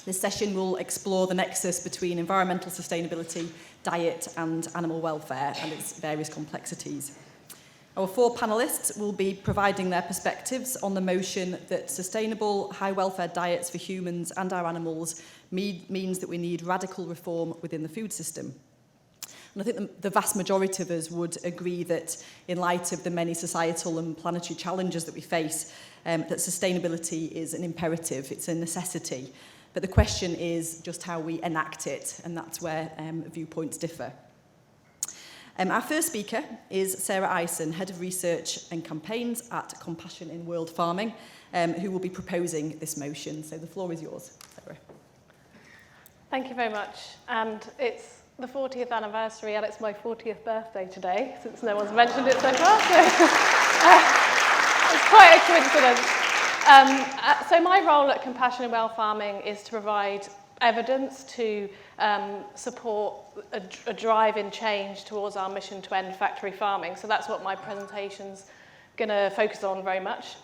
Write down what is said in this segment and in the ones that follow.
This session will explore the nexus between environmental sustainability, diet and animal welfare and its various complexities. Our 4 panellists will be providing their perspectives on the motion that sustainable, high welfare diets for humans and our animals means that we need radical reform within the food system. And I think the vast majority of us would agree that in light of the many societal and planetary challenges that we face, that sustainability is an imperative, it's a necessity. But the question is just how we enact it, and that's where viewpoints differ. Our first speaker is Sarah Ison, Head of Research and Campaigns at Compassion in World Farming, who will be proposing this motion. So the floor is yours, Sarah. Thank you very much. And it's the 40th anniversary, and it's my 40th birthday today, since no one's mentioned it so far. So it's quite a coincidence. So my role at Compassion in World Farming is to provide evidence to support a drive in change towards our mission to end factory farming. So that's what my presentation's going to focus on very much.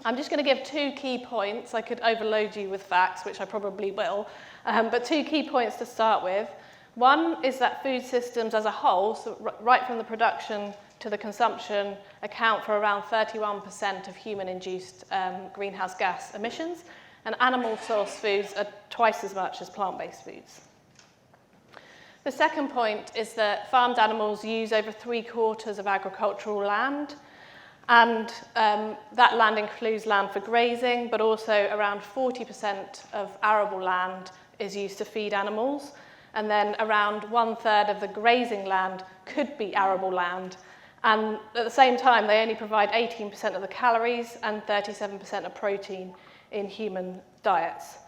I'm just going to give 2 key points. I could overload you with facts, which I probably will, but 2 key points to start with. One is that food systems as a whole, so right from the production to the consumption, account for around 31% of human-induced greenhouse gas emissions, and animal-sourced foods are twice as much as plant-based foods. The second point is that farmed animals use over 3/4 of agricultural land, and that land includes land for grazing, but also around 40% of arable land is used to feed animals, and then around 1/3 of the grazing land could be arable land, and at the same time they only provide 18% of the calories and 37% of protein in human diets.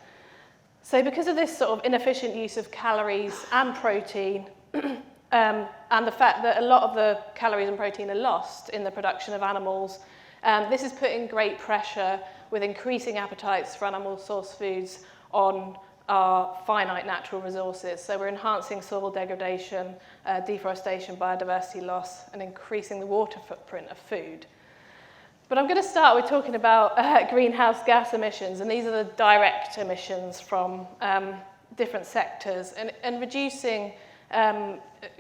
So because of this sort of inefficient use of calories and protein, and the fact that a lot of the calories and protein are lost in the production of animals, this is putting great pressure with increasing appetites for animal-sourced foods on our finite natural resources. So we're enhancing soil degradation, deforestation, biodiversity loss, and increasing the water footprint of food. But I'm going to start with talking about greenhouse gas emissions, and these are the direct emissions from different sectors. And reducing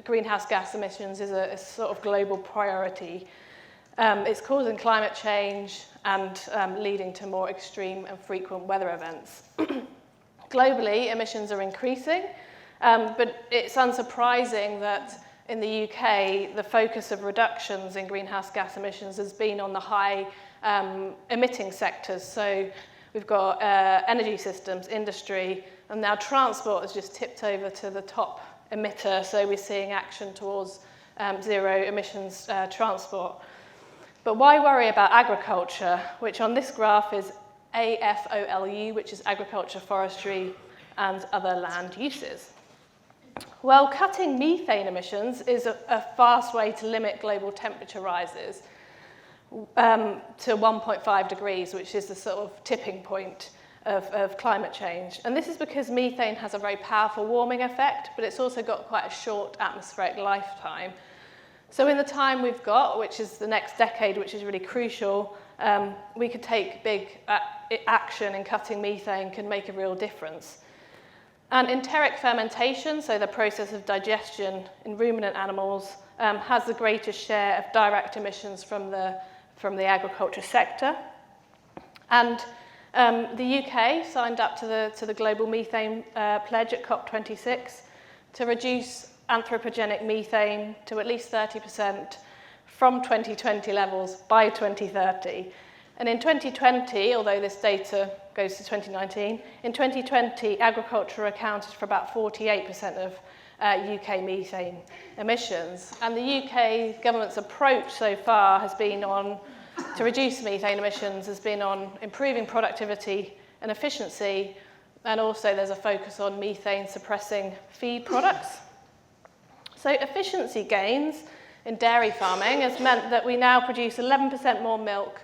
greenhouse gas emissions is a sort of global priority. It's causing climate change and leading to more extreme and frequent weather events. Globally, emissions are increasing, but it's unsurprising that in the UK, the focus of reductions in greenhouse gas emissions has been on the high emitting sectors. So we've got energy systems, industry, and now transport has just tipped over to the top emitter. So we're seeing action towards zero emissions transport. But why worry about agriculture, which on this graph is AFOLU, which is agriculture, forestry, and other land uses? Well, cutting methane emissions is a fast way to limit global temperature rises to 1.5 degrees, which is the sort of tipping point of climate change. And this is because methane has a very powerful warming effect, but it's also got quite a short atmospheric lifetime. So in the time we've got, which is the next decade, which is really crucial, we could take big action in cutting methane, can make a real difference. And enteric fermentation, so the process of digestion in ruminant animals, has the greatest share of direct emissions from the agriculture sector. And the UK signed up to the global methane pledge at COP26 to reduce anthropogenic methane to at least 30% from 2020 levels by 2030. And in 2020, although this data goes to 2019, in 2020, agriculture accounted for about 48% of UK methane emissions. And the UK government's approach so far has been on, to reduce methane emissions, has been on improving productivity and efficiency, and also there's a focus on methane suppressing feed products. So efficiency gains in dairy farming has meant that we now produce 11% more milk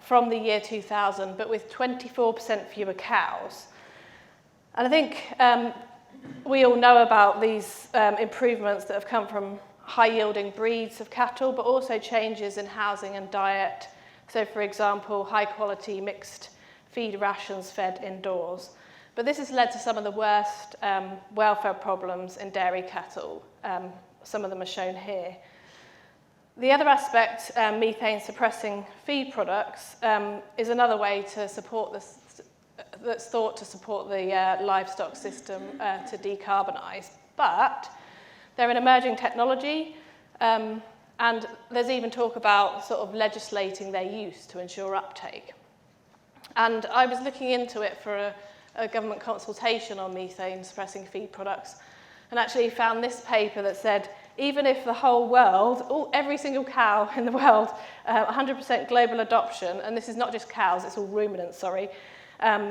from the year 2000, but with 24% fewer cows. And I think we all know about these improvements that have come from high-yielding breeds of cattle, but also changes in housing and diet. So, for example, high-quality mixed feed rations fed indoors. But this has led to some of the worst welfare problems in dairy cattle. Some of them are shown here. The other aspect, methane suppressing feed products, is another way to support this, that's thought to support the livestock system to decarbonise. But they're an emerging technology, and there's even talk about sort of legislating their use to ensure uptake. And I was looking into it for a government consultation on methane suppressing feed products, and actually found this paper that said, even if the whole world, every single cow in the world, 100% global adoption, and this is not just cows, it's all ruminants, sorry,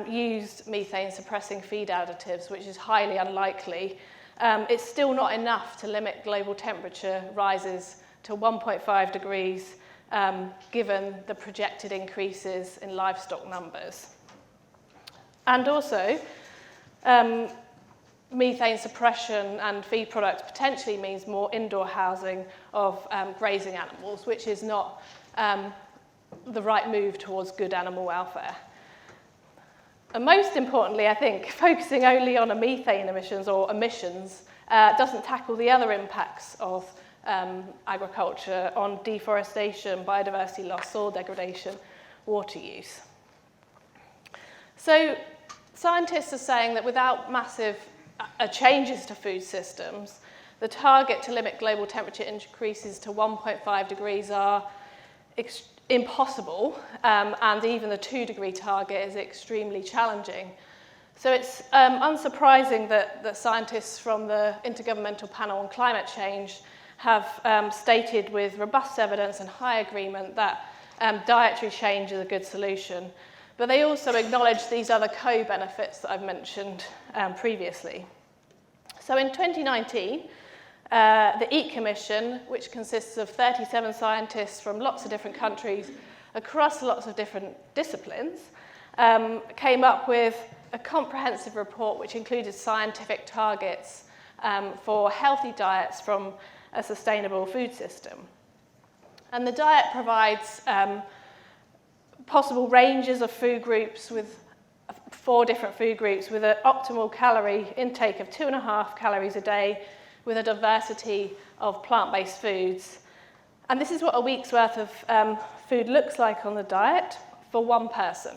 used methane suppressing feed additives, which is highly unlikely, it's still not enough to limit global temperature rises to 1.5 degrees, given the projected increases in livestock numbers. And also, methane suppression and feed products potentially means more indoor housing of grazing animals, which is not the right move towards good animal welfare. And most importantly, I think, focusing only on methane emissions or emissions doesn't tackle the other impacts of agriculture on deforestation, biodiversity loss, soil degradation, water use. So scientists are saying that without massive changes to food systems, the target to limit global temperature increases to 1.5 degrees are impossible, and even the 2-degree target is extremely challenging. So it's unsurprising that scientists from the Intergovernmental Panel on Climate Change have stated with robust evidence and high agreement that dietary change is a good solution. But they also acknowledge these other co-benefits that I've mentioned previously. So in 2019, the EAT Commission, which consists of 37 scientists from lots of different countries across lots of different disciplines, came up with a comprehensive report which included scientific targets for healthy diets from a sustainable food system. And the diet provides possible ranges of food groups with 4 different food groups with an optimal calorie intake of 2.5 calories a day with a diversity of plant-based foods. And this is what a week's worth of food looks like on the diet for one person.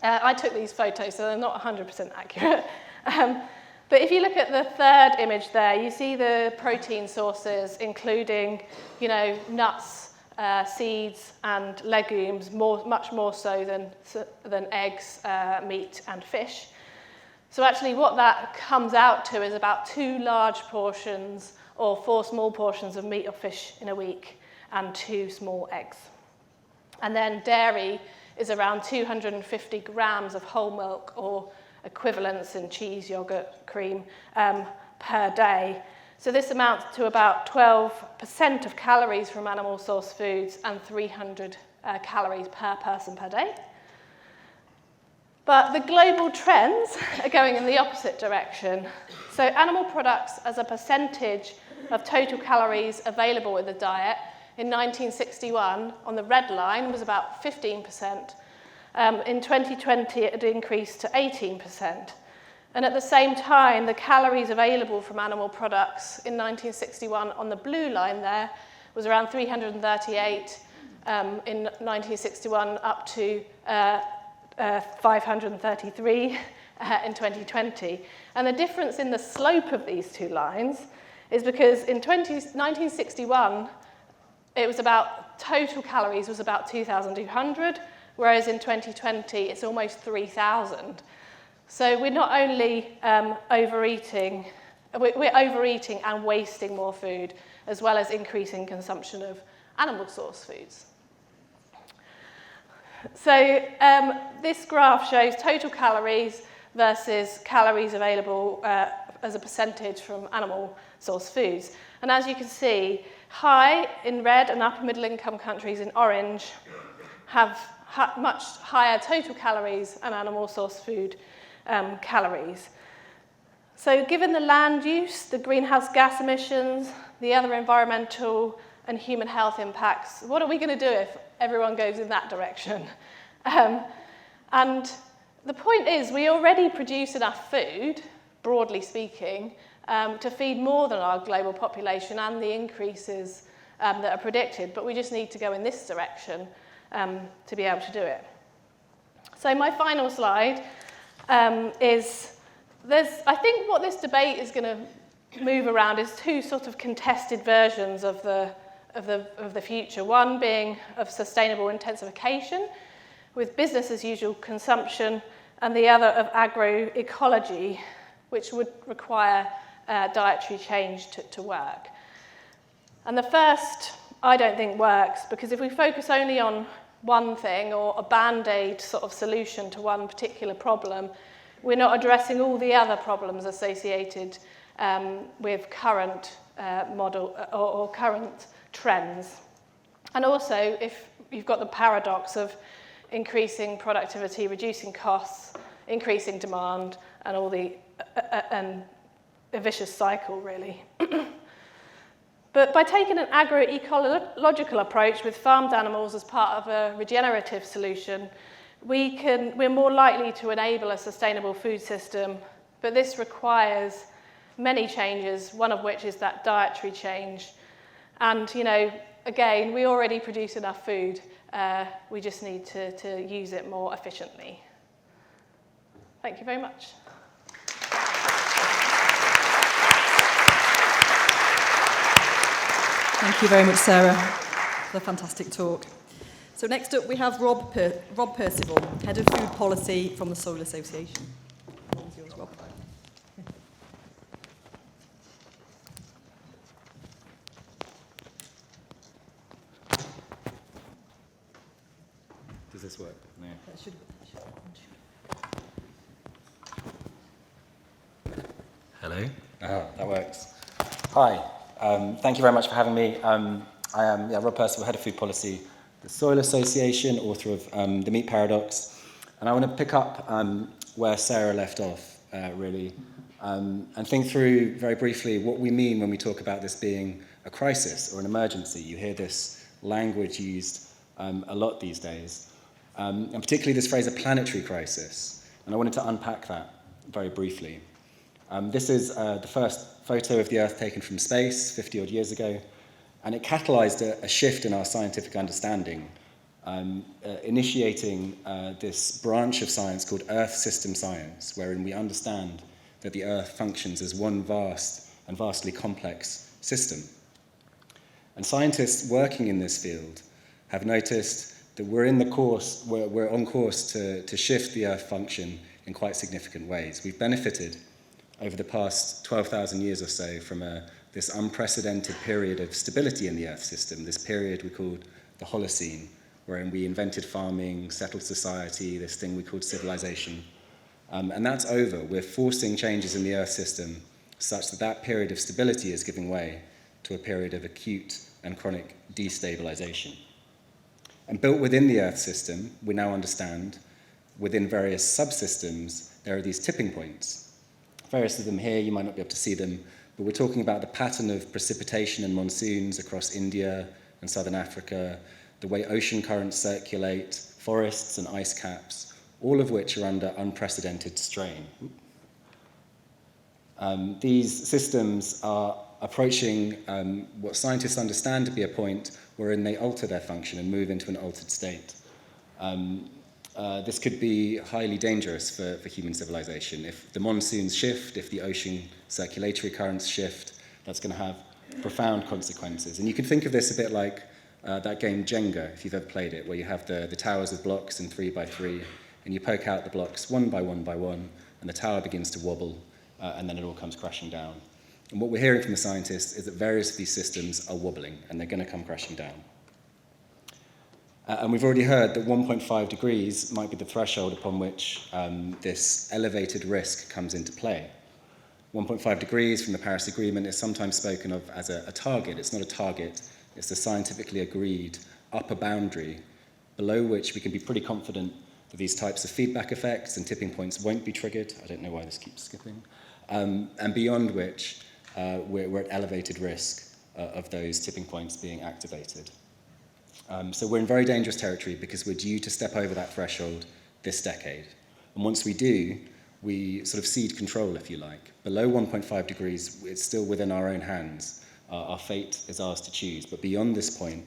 I took these photos, so they're not 100% accurate. But if you look at the third image there, you see the protein sources, including, nuts, seeds and legumes, much more so than eggs, meat and fish. So actually what that comes out to is about 2 large portions or 4 small portions of meat or fish in a week and 2 small eggs. And then dairy is around 250 grams of whole milk or equivalents in cheese, yogurt, cream per day. So this amounts to about 12% of calories from animal source foods and 300 calories per person per day. But the global trends are going in the opposite direction. So animal products as a percentage of total calories available in the diet in 1961 on the red line was about 15%. In 2020 it had increased to 18%. And at the same time, the calories available from animal products in 1961 on the blue line there was around 338 in 1961 up to 533 in 2020. And the difference in the slope of these 2 lines is because in 1961, it was about, total calories was about 2,200, whereas in 2020, it's almost 3,000. So we're not only overeating, we're overeating and wasting more food, as well as increasing consumption of animal source foods. So this graph shows total calories versus calories available as a percentage from animal source foods. And as you can see, high in red and upper middle income countries in orange have much higher total calories and animal source food calories. So given the land use, the greenhouse gas emissions, the other environmental and human health impacts, what are we going to do if everyone goes in that direction? And The point is we already produce enough food, broadly speaking, to feed more than our global population and the increases that are predicted, but we just need to go in this direction to be able to do it. So my final slide is, I think what this debate is going to move around is two sort of contested versions of the future. One being of sustainable intensification with business as usual consumption, and the other of agroecology, which would require dietary change to work. And the first, I don't think works, because if we focus only on one thing or a band-aid sort of solution to one particular problem, we're not addressing all the other problems associated with current model or current trends. And also, if you've got the paradox of increasing productivity, reducing costs, increasing demand, and all the a vicious cycle, really. But by taking an agroecological approach with farmed animals as part of a regenerative solution, we're more likely to enable a sustainable food system, but this requires many changes, one of which is that dietary change. And, you know, again, we already produce enough food, we just need to use it more efficiently. Thank you very much. Thank you very much, Sarah, for the fantastic talk. So next up we have Rob Percival, Head of Food Policy from the Soil Association. It's yours, Rob. Does this work? No. That should. Hello. Oh, that works. Hi. Thank you very much for having me. I am Rob Percival, Head of Food Policy, the Soil Association, author of The Meat Paradox. And I want to pick up where Sarah left off, really, and think through very briefly what we mean when we talk about this being a crisis or an emergency. You hear this language used a lot these days, and particularly this phrase, a planetary crisis. And I wanted to unpack that very briefly. This is the first photo of the Earth taken from space 50-odd years ago, and it catalyzed a shift in our scientific understanding, initiating this branch of science called Earth system science, wherein we understand that the Earth functions as one vast and vastly complex system. And scientists working in this field have noticed that we're on course to shift the Earth function in quite significant ways. We've benefited over the past 12,000 years or so from this unprecedented period of stability in the Earth system, this period we called the Holocene, wherein we invented farming, settled society, this thing we called civilization. And that's over. We're forcing changes in the Earth system such that that period of stability is giving way to a period of acute and chronic destabilization. And built within the Earth system, we now understand, within various subsystems, there are these tipping points. Various of them here, you might not be able to see them, but we're talking about the pattern of precipitation and monsoons across India and southern Africa, the way ocean currents circulate, forests and ice caps, all of which are under unprecedented strain. These systems are approaching what scientists understand to be a point wherein they alter their function and move into an altered state. This could be highly dangerous for human civilization. If the monsoons shift, if the ocean circulatory currents shift, that's going to have profound consequences. And you can think of this a bit like that game Jenga, if you've ever played it, where you have the towers of blocks in 3x3, and you poke out the blocks one by one by one, and the tower begins to wobble, and then it all comes crashing down. And what we're hearing from the scientists is that various of these systems are wobbling, and they're going to come crashing down. And we've already heard that 1.5 degrees might be the threshold upon which this elevated risk comes into play. 1.5 degrees from the Paris Agreement is sometimes spoken of as a target. It's not a target, it's a scientifically agreed upper boundary below which we can be pretty confident that these types of feedback effects and tipping points won't be triggered. I don't know why this keeps skipping. And beyond which we're at elevated risk of those tipping points being activated. So we're in very dangerous territory because we're due to step over that threshold this decade. And once we do, we sort of cede control, if you like. Below 1.5 degrees, it's still within our own hands. Our fate is ours to choose. But beyond this point,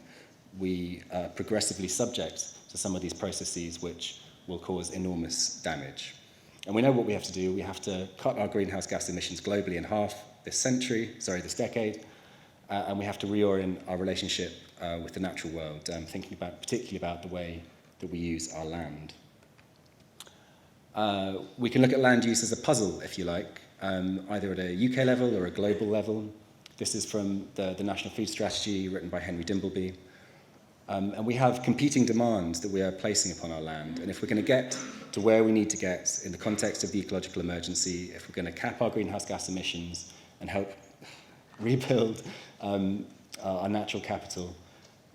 we are progressively subject to some of these processes which will cause enormous damage. And we know what we have to do. We have to cut our greenhouse gas emissions globally in half this decade, and we have to reorient our relationship with the natural world, thinking particularly about the way that we use our land. We can look at land use as a puzzle, if you like, either at a UK level or a global level. This is from the National Food Strategy, written by Henry Dimbleby. And we have competing demands that we are placing upon our land. And if we're going to get to where we need to get in the context of the ecological emergency, if we're going to cap our greenhouse gas emissions and help rebuild our natural capital,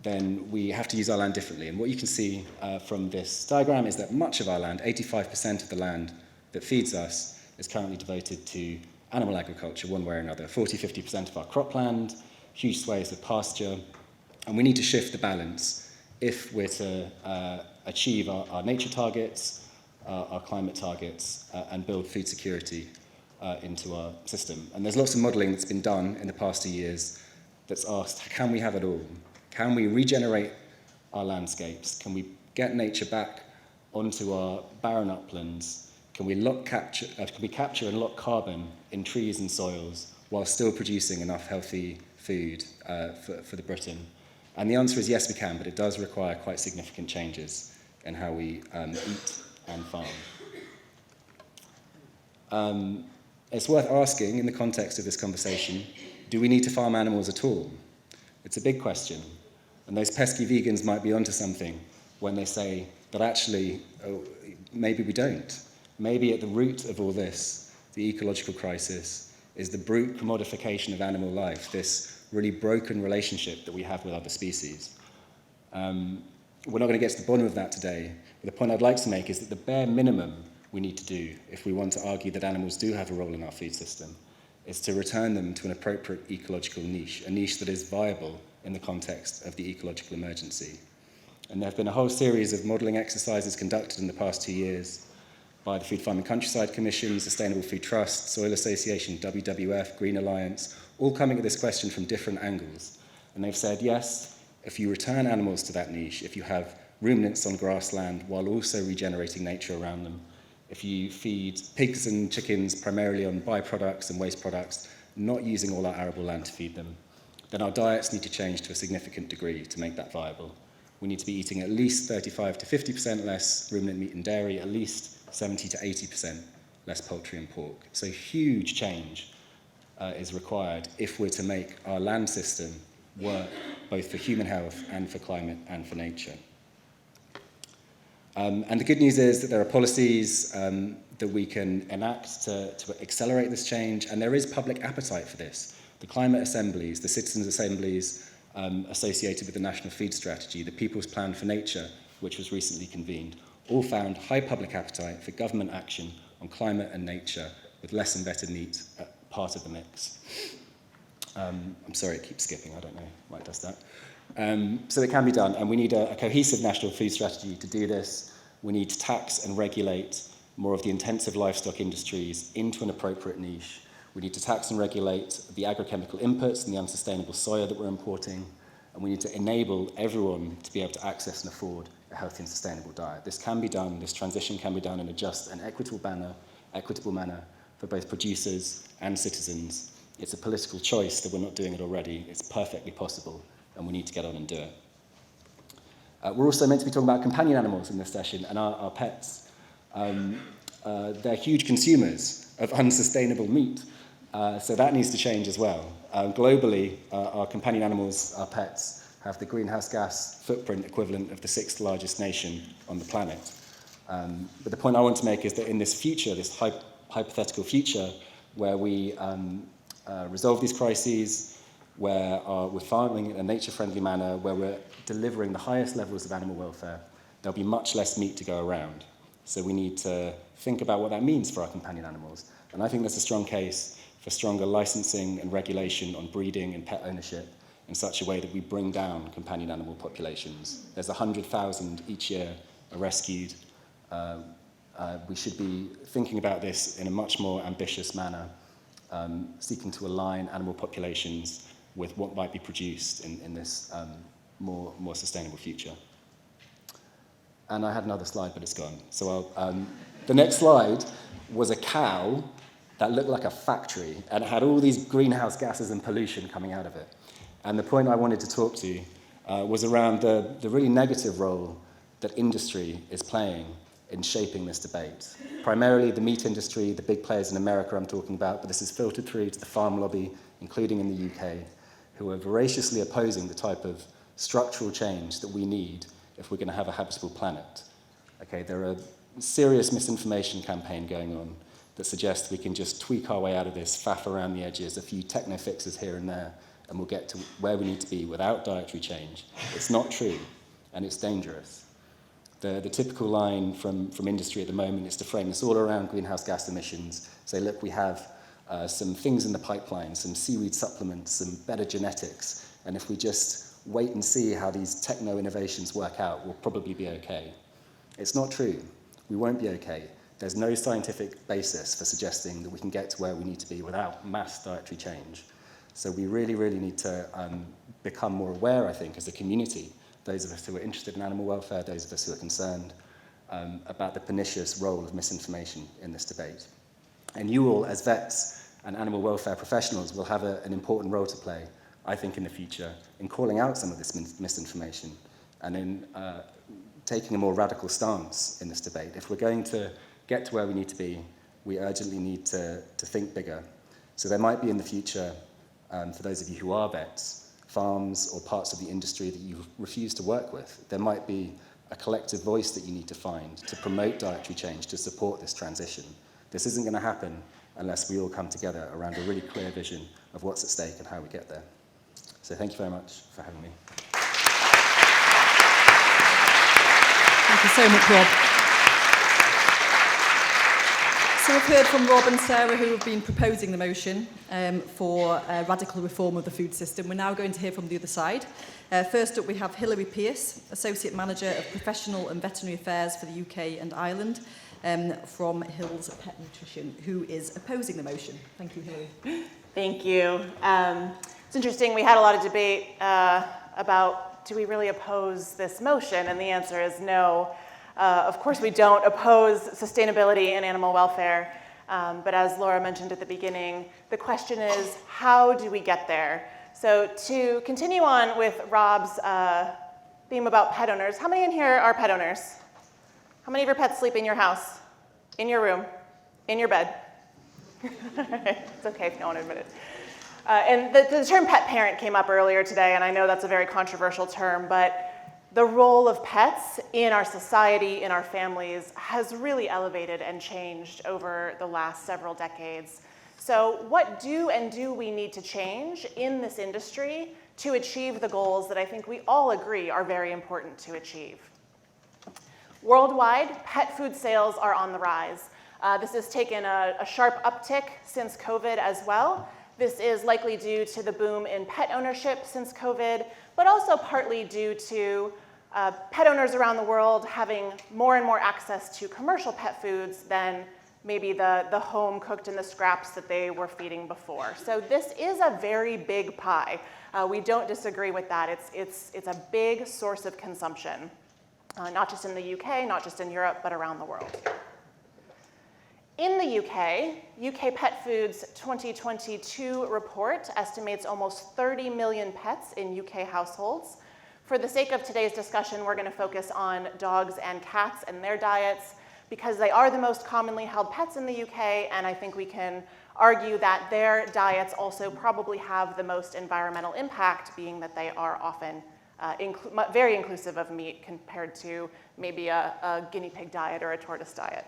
then we have to use our land differently. And what you can see from this diagram is that much of our land, 85% of the land that feeds us, is currently devoted to animal agriculture one way or another. 40-50% of our cropland, huge swathes of pasture. And we need to shift the balance if we're to achieve our nature targets, our climate targets, and build food security into our system. And there's lots of modelling that's been done in the past 2 years that's asked, can we have it all? Can we regenerate our landscapes? Can we get nature back onto our barren uplands? Can we capture and lock carbon in trees and soils while still producing enough healthy food for the Britain? And the answer is yes, we can, but it does require quite significant changes in how we eat and farm. It's worth asking, in the context of this conversation, do we need to farm animals at all? It's a big question. And those pesky vegans might be onto something when they say that actually, maybe we don't. Maybe at the root of all this, the ecological crisis, is the brute commodification of animal life, this really broken relationship that we have with other species. We're not going to get to the bottom of that today, but the point I'd like to make is that the bare minimum we need to do, if we want to argue that animals do have a role in our food system, is to return them to an appropriate ecological niche, a niche that is viable in the context of the ecological emergency. And there have been a whole series of modelling exercises conducted in the past 2 years by the Food Farming Countryside Commission, Sustainable Food Trust, Soil Association, WWF, Green Alliance, all coming at this question from different angles. And they've said, yes, if you return animals to that niche, if you have ruminants on grassland while also regenerating nature around them, if you feed pigs and chickens primarily on byproducts and waste products, not using all our arable land to feed them, then our diets need to change to a significant degree to make that viable. We need to be eating at least 35 to 50% less ruminant meat and dairy, at least 70 to 80% less poultry and pork. So huge change is required if we're to make our land system work both for human health and for climate and for nature. And the good news is that there are policies that we can enact to accelerate this change, and there is public appetite for this. The climate assemblies, the citizens' assemblies associated with the National Food Strategy, the People's Plan for Nature, which was recently convened, all found high public appetite for government action on climate and nature, with less and better meat part of the mix. I'm sorry, it keeps skipping, I don't know why it does that. So it can be done, and we need a cohesive national food strategy to do this. We need to tax and regulate more of the intensive livestock industries into an appropriate niche. We need to tax and regulate the agrochemical inputs and the unsustainable soya that we're importing, and we need to enable everyone to be able to access and afford a healthy and sustainable diet. This can be done, this transition can be done in a just and equitable manner for both producers and citizens. It's a political choice that we're not doing it already. It's perfectly possible, and we need to get on and do it. We're also meant to be talking about companion animals in this session and our pets. They're huge consumers of unsustainable meat, so that needs to change as well. Globally, our companion animals, our pets, have the greenhouse gas footprint equivalent of the 6th largest nation on the planet. But the point I want to make is that in this future, this hypothetical future, where we resolve these crises, where we're farming in a nature-friendly manner, where we're delivering the highest levels of animal welfare, there'll be much less meat to go around. So we need to think about what that means for our companion animals. And I think there's a strong case for stronger licensing and regulation on breeding and pet ownership in such a way that we bring down companion animal populations. There's 100,000 each year are rescued We should be thinking about this in a much more ambitious manner, seeking to align animal populations with what might be produced in this more sustainable future. And I had another slide, but it's gone. So the next slide was a cow that looked like a factory, and it had all these greenhouse gases and pollution coming out of it. And the point I wanted to talk to was around the really negative role that industry is playing in shaping this debate. Primarily the meat industry, the big players in America I'm talking about, but this is filtered through to the farm lobby, including in the UK, who are voraciously opposing the type of structural change that we need if we're going to have a habitable planet. Okay, there are serious misinformation campaign going on that suggests we can just tweak our way out of this, faff around the edges, a few techno fixes here and there, and we'll get to where we need to be without dietary change. It's not true, and it's dangerous. The typical line from industry at the moment is to frame this all around greenhouse gas emissions, say, look, we have some things in the pipeline, some seaweed supplements, some better genetics, and if we just wait and see how these techno innovations work out, we'll probably be okay. It's not true. We won't be okay. There's no scientific basis for suggesting that we can get to where we need to be without mass dietary change. So we really, really need to become more aware, I think, as a community, those of us who are interested in animal welfare, those of us who are concerned about the pernicious role of misinformation in this debate. And you all, as vets and animal welfare professionals, will have an important role to play, I think, in the future, in calling out some of this misinformation and in taking a more radical stance in this debate. If we're going to get to where we need to be, we urgently need to think bigger. So there might be in the future, for those of you who are vets, farms or parts of the industry that you refuse to work with, there might be a collective voice that you need to find to promote dietary change, to support this transition. This isn't going to happen unless we all come together around a really clear vision of what's at stake and how we get there. So thank you very much for having me. Thank you so much, Rob. So we've heard from Rob and Sarah, who have been proposing the motion for radical reform of the food system. We're now going to hear from the other side. First up, we have Hilary Pearce, Associate Manager of Professional and Veterinary Affairs for the UK and Ireland, from Hills Pet Nutrition, who is opposing the motion. Thank you, Hilary. Thank you. It's interesting, we had a lot of debate about, do we really oppose this motion? And the answer is no. Of course we don't oppose sustainability and animal welfare, but as Laura mentioned at the beginning, the question is, how do we get there? So to continue on with Rob's theme about pet owners, how many in here are pet owners? How many of your pets sleep in your house, in your room, in your bed? It's okay if you don't want to admit it. And the term pet parent came up earlier today, and I know that's a very controversial term, but the role of pets in our society, in our families, has really elevated and changed over the last several decades. So what do we need to change in this industry to achieve the goals that I think we all agree are very important to achieve? Worldwide, pet food sales are on the rise. This has taken a sharp uptick since COVID as well. This is likely due to the boom in pet ownership since COVID, but also partly due to pet owners around the world having more and more access to commercial pet foods than maybe the home cooked in the scraps that they were feeding before. So this is a very big pie. We don't disagree with that. It's a big source of consumption, not just in the UK, not just in Europe, but around the world. In the UK Pet Food's 2022 report estimates almost 30 million pets in UK households. For the sake of today's discussion, we're going to focus on dogs and cats and their diets because they are the most commonly held pets in the UK, and I think we can argue that their diets also probably have the most environmental impact, being that they are often very inclusive of meat compared to maybe a guinea pig diet or a tortoise diet.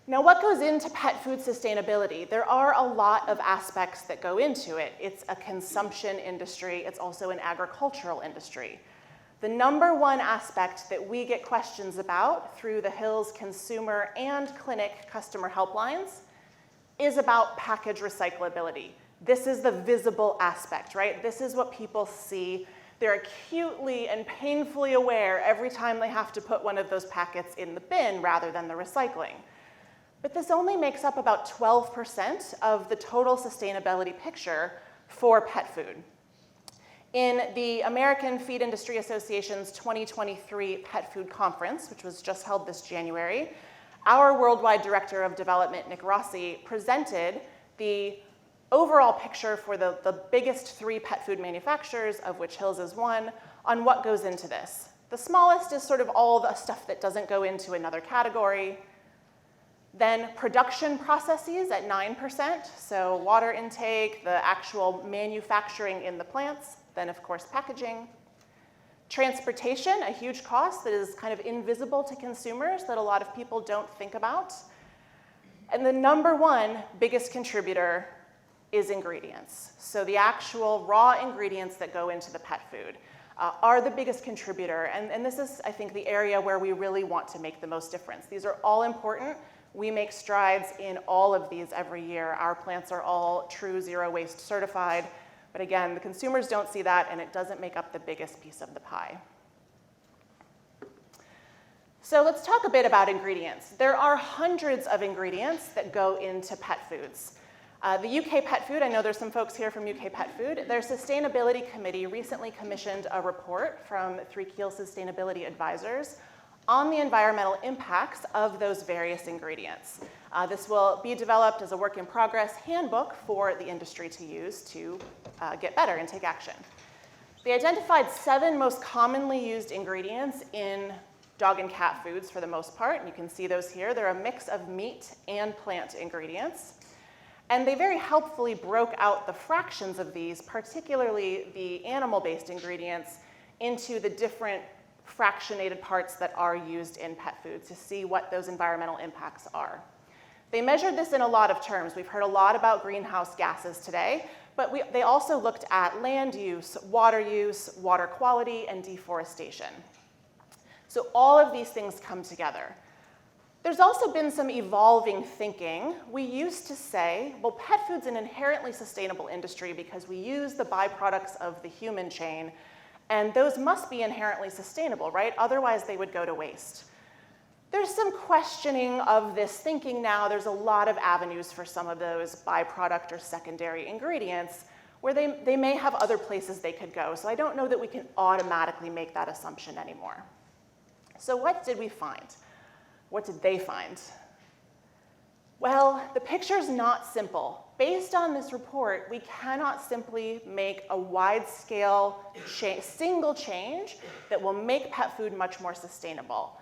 Now, what goes into pet food sustainability? There are a lot of aspects that go into it. It's a consumption industry. It's also an agricultural industry. The number one aspect that we get questions about through the Hills consumer and clinic customer helplines is about package recyclability. This is the visible aspect, right? This is what people see. They're acutely and painfully aware every time they have to put one of those packets in the bin rather than the recycling. But this only makes up about 12% of the total sustainability picture for pet food. In the American Feed Industry Association's 2023 Pet Food Conference, which was just held this January, our Worldwide Director of Development, Nick Rossi, presented the overall picture for the biggest 3 pet food manufacturers, of which Hills is one, on what goes into this. The smallest is sort of all the stuff that doesn't go into another category. Then production processes at 9%, so water intake, the actual manufacturing in the plants, then of course packaging. Transportation, a huge cost that is kind of invisible to consumers that a lot of people don't think about. And the number one biggest contributor is ingredients. So the actual raw ingredients that go into the pet food are the biggest contributor. And this is, I think, the area where we really want to make the most difference. These are all important. We make strides in all of these every year. Our plants are all true zero waste certified. But again, the consumers don't see that, and it doesn't make up the biggest piece of the pie. So let's talk a bit about ingredients. There are hundreds of ingredients that go into pet foods. The UK Pet Food, I know there's some folks here from UK Pet Food, their sustainability committee recently commissioned a report from 3 Keel Sustainability Advisors on the environmental impacts of those various ingredients. This will be developed as a work in progress handbook for the industry to use to get better and take action. They identified 7 most commonly used ingredients in dog and cat foods for the most part, and you can see those here. They're a mix of meat and plant ingredients. And they very helpfully broke out the fractions of these, particularly the animal-based ingredients, into the different fractionated parts that are used in pet food to see what those environmental impacts are. They measured this in a lot of terms. We've heard a lot about greenhouse gases today, but they also looked at land use, water quality, and deforestation. So all of these things come together. There's also been some evolving thinking. We used to say, well, pet food's an inherently sustainable industry because we use the byproducts of the human chain, and those must be inherently sustainable, right? Otherwise, they would go to waste. There's some questioning of this thinking now. There's a lot of avenues for some of those byproduct or secondary ingredients where they may have other places they could go. So I don't know that we can automatically make that assumption anymore. So what did we find? What did they find? Well, the picture's not simple. Based on this report, we cannot simply make a wide-scale single change that will make pet food much more sustainable.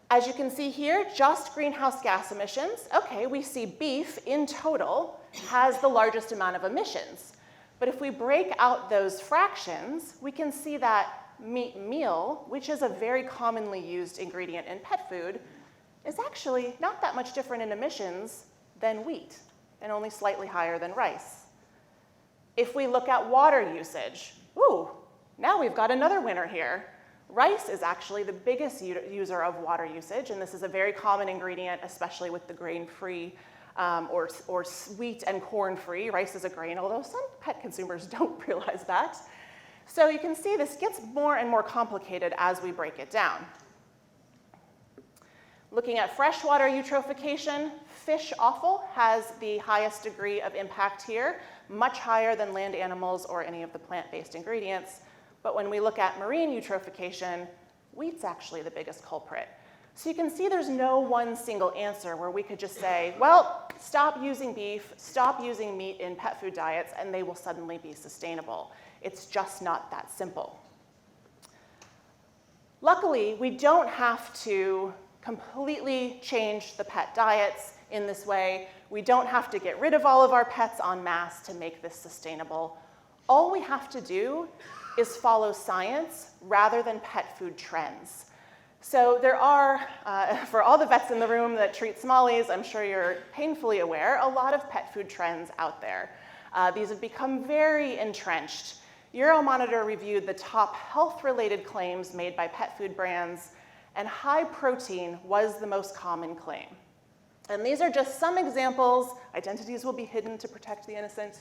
As you can see here, just greenhouse gas emissions. Okay, we see beef in total has the largest amount of emissions. But if we break out those fractions, we can see that meat meal, which is a very commonly used ingredient in pet food, is actually not that much different in emissions than wheat, and only slightly higher than rice. If we look at water usage, now we've got another winner here. Rice is actually the biggest user of water usage, and this is a very common ingredient, especially with the grain-free or wheat and corn-free. Rice is a grain, although some pet consumers don't realize that. So you can see this gets more and more complicated as we break it down. Looking at freshwater eutrophication, fish offal has the highest degree of impact here, much higher than land animals or any of the plant-based ingredients. But when we look at marine eutrophication, wheat's actually the biggest culprit. So you can see there's no one single answer where we could just say, well, stop using beef, stop using meat in pet food diets, and they will suddenly be sustainable. It's just not that simple. Luckily, we don't have to completely change the pet diets in this way. We don't have to get rid of all of our pets en masse to make this sustainable. All we have to do is follow science rather than pet food trends. So there are, for all the vets in the room that treat smallies, I'm sure you're painfully aware, a lot of pet food trends out there. These have become very entrenched. Euromonitor reviewed the top health-related claims made by pet food brands, and high protein was the most common claim. And these are just some examples. Identities will be hidden to protect the innocent.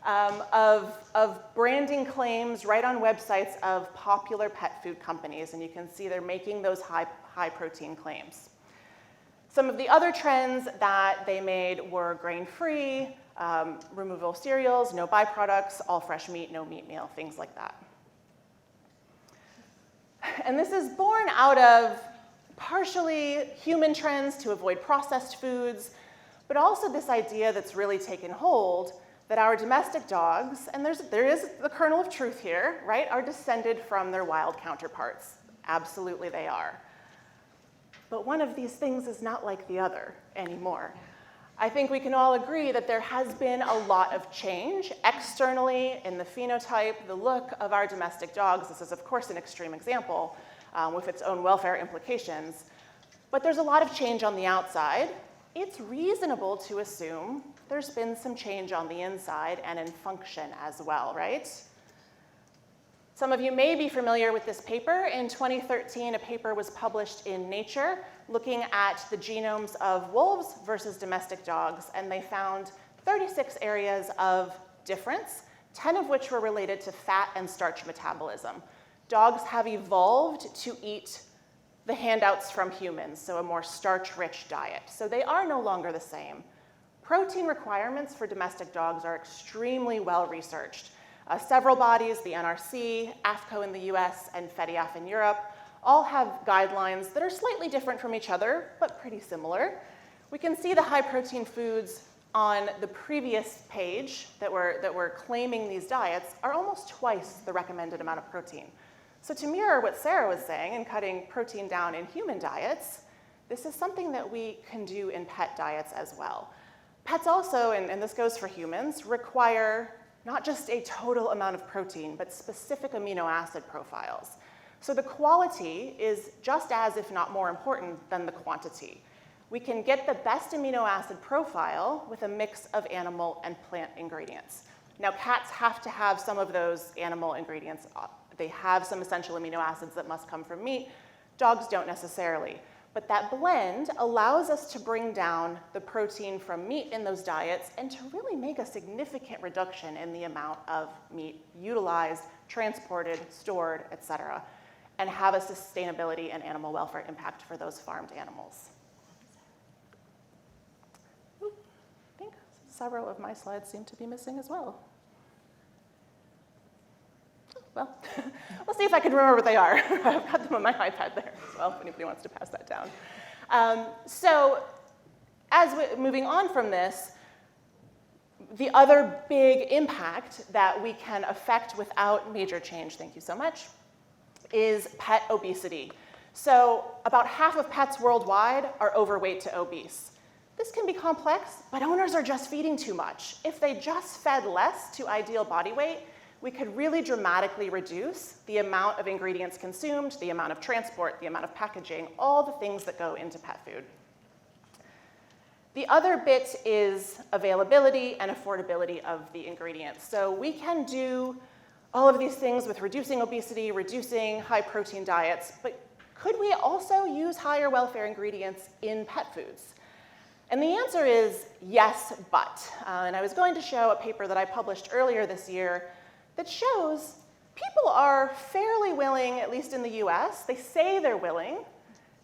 of branding claims right on websites of popular pet food companies. And you can see they're making those high protein claims. Some of the other trends that they made were grain-free, removable cereals, no byproducts, all fresh meat, no meat meal, things like that. And this is born out of partially human trends to avoid processed foods, but also this idea that's really taken hold that our domestic dogs, and there is the kernel of truth here, right, are descended from their wild counterparts. Absolutely they are. But one of these things is not like the other anymore. I think we can all agree that there has been a lot of change externally in the phenotype, the look of our domestic dogs. This is, of course, an extreme example with its own welfare implications. But there's a lot of change on the outside. It's reasonable to assume there's been some change on the inside and in function as well, right? Some of you may be familiar with this paper. In 2013, a paper was published in Nature looking at the genomes of wolves versus domestic dogs, and they found 36 areas of difference, 10 of which were related to fat and starch metabolism. Dogs have evolved to eat the handouts from humans, so a more starch-rich diet. So they are no longer the same. Protein requirements for domestic dogs are extremely well researched. Several bodies, the NRC, AFCO in the US, and FEDIAF in Europe, all have guidelines that are slightly different from each other, but pretty similar. We can see the high protein foods on the previous page that were claiming these diets are almost twice the recommended amount of protein. So to mirror what Sarah was saying in cutting protein down in human diets, this is something that we can do in pet diets as well. Pets also, and this goes for humans, require not just a total amount of protein, but specific amino acid profiles. So the quality is just as, if not more important than the quantity. We can get the best amino acid profile with a mix of animal and plant ingredients. Now, cats have to have some of those animal ingredients. They have some essential amino acids that must come from meat. Dogs don't necessarily. But that blend allows us to bring down the protein from meat in those diets and to really make a significant reduction in the amount of meat utilized, transported, stored, et cetera, and have a sustainability and animal welfare impact for those farmed animals. I think several of my slides seem to be missing as well. Well, we'll see if I can remember what they are. I've got them on my iPad there as well, if anybody wants to pass that down. So moving on from this, the other big impact that we can affect without major change, thank you so much, is pet obesity. So about half of pets worldwide are overweight to obese. This can be complex, but owners are just feeding too much. If they just fed less to ideal body weight, we could really dramatically reduce the amount of ingredients consumed, the amount of transport, the amount of packaging, all the things that go into pet food. The other bit is availability and affordability of the ingredients. So we can do all of these things with reducing obesity, reducing high protein diets, but could we also use higher welfare ingredients in pet foods? And the answer is yes, but. And I was going to show a paper that I published earlier this year that shows people are fairly willing, at least in the US, they say they're willing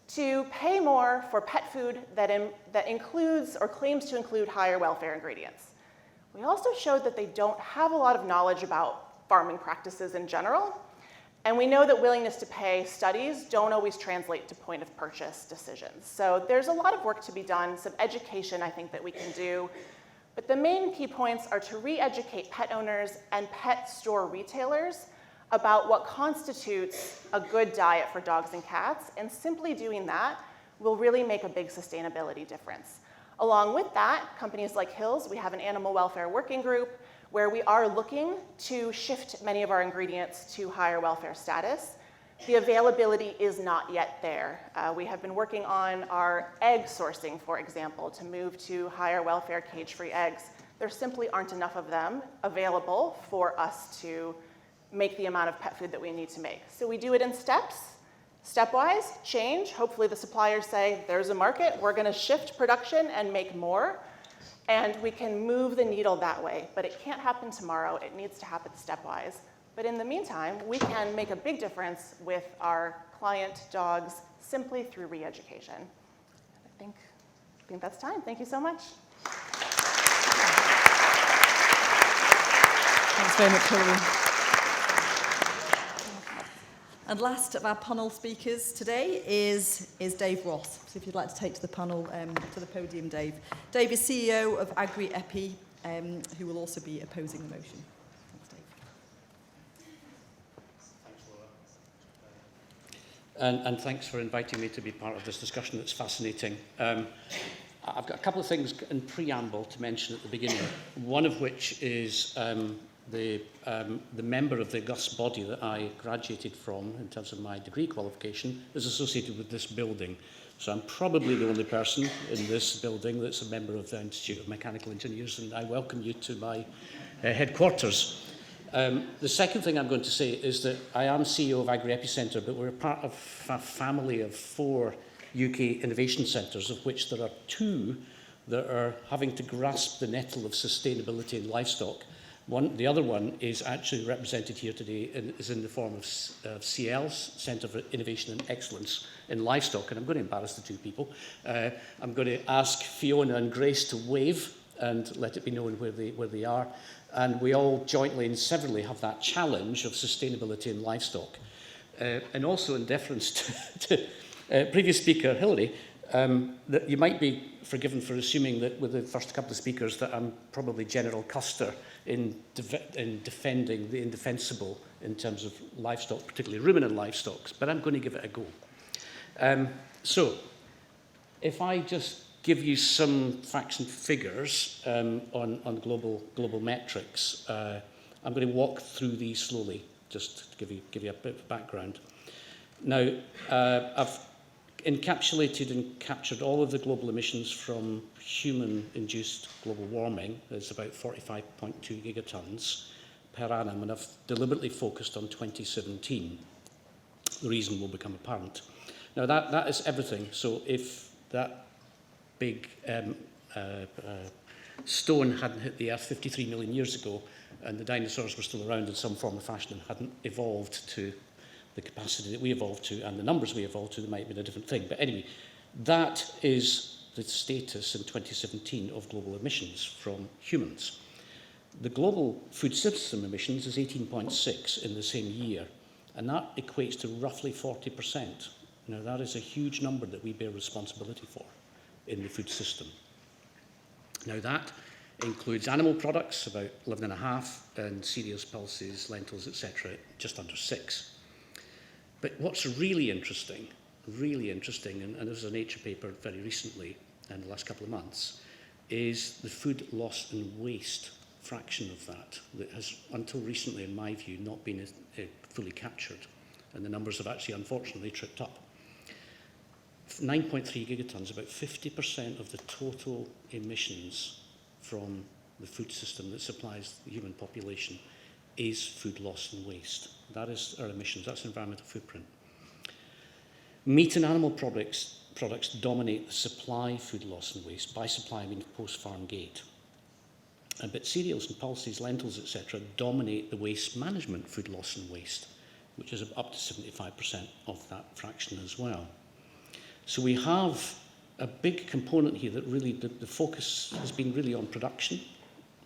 to pay more for pet food that includes or claims to include higher welfare ingredients. We also showed that they don't have a lot of knowledge about farming practices in general, and we know that willingness to pay studies don't always translate to point of purchase decisions. So there's a lot of work to be done, some education I think that we can do. But the main key points are to re-educate pet owners and pet store retailers about what constitutes a good diet for dogs and cats, and simply doing that will really make a big sustainability difference. Along with that, companies like Hills, we have an animal welfare working group where we are looking to shift many of our ingredients to higher welfare status. The availability is not yet there. We have been working on our egg sourcing, for example, to move to higher welfare cage-free eggs. There simply aren't enough of them available for us to make the amount of pet food that we need to make. So we do it in steps, stepwise, change. Hopefully the suppliers say, there's a market, we're gonna shift production and make more. And we can move the needle that way, but it can't happen tomorrow. It needs to happen stepwise. But in the meantime, we can make a big difference with our client dogs simply through re-education. I think that's time. Thank you so much. Thanks very much, Hilary. And last of our panel speakers today is Dave Roth. So if you'd like to take to the panel, to the podium, Dave. Dave is CEO of AgriEPI, who will also be opposing the motion. Thanks, Dave. And thanks for inviting me to be part of this discussion. It's fascinating. I've got a couple of things in preamble to mention at the beginning, one of which is the member of the august body that I graduated from in terms of my degree qualification is associated with this building. So I'm probably the only person in this building that's a member of the Institute of Mechanical Engineers, and I welcome you to my headquarters. The second thing I'm going to say is that I am CEO of AgriEPI Centre, but we're part of a family of 4 UK innovation centres, of which there are 2 that are having to grasp the nettle of sustainability in livestock. The other one is actually represented here today and is in the form of CL's, Centre for Innovation and Excellence in Livestock, and I'm going to embarrass the 2 people. I'm going to ask Fiona and Grace to wave and let it be known where they are. And we all jointly and severally have that challenge of sustainability in livestock. And also in deference to previous speaker, Hilary, that you might be forgiven for assuming that with the first couple of speakers that I'm probably General Custer in defending the indefensible in terms of livestock, particularly ruminant livestock, but I'm going to give it a go. So, if I just give you some facts and figures on global metrics, I'm going to walk through these slowly, just to give you a bit of background. Now, I've encapsulated and captured all of the global emissions from human-induced global warming. It's about 45.2 gigatons per annum, and I've deliberately focused on 2017. The reason will become apparent. Now, that is everything. So if that big stone hadn't hit the Earth 53 million years ago, and the dinosaurs were still around in some form or fashion and hadn't evolved to the capacity that we evolved to and the numbers we evolved to, there might have been a different thing. But anyway, that is the status in 2017 of global emissions from humans. The global food system emissions is 18.6 in the same year, and that equates to roughly 40%. Now, that is a huge number that we bear responsibility for in the food system. Now, that includes animal products, about 11.5, and cereals, pulses, lentils, etc., just under 6. But what's really interesting, and there was a Nature paper very recently, in the last couple of months, is the food loss and waste fraction of that has, until recently, in my view, not been fully captured. And the numbers have actually, unfortunately, tripped up. 9.3 gigatons, about 50% of the total emissions from the food system that supplies the human population is food loss and waste. That is our emissions, that's environmental footprint. Meat and animal products dominate the supply food loss and waste. By supply, I mean post-farm gate. But cereals and pulses, lentils, etc., dominate the waste management food loss and waste, which is up to 75% of that fraction as well. So we have a big component here that really, the focus has been really on production,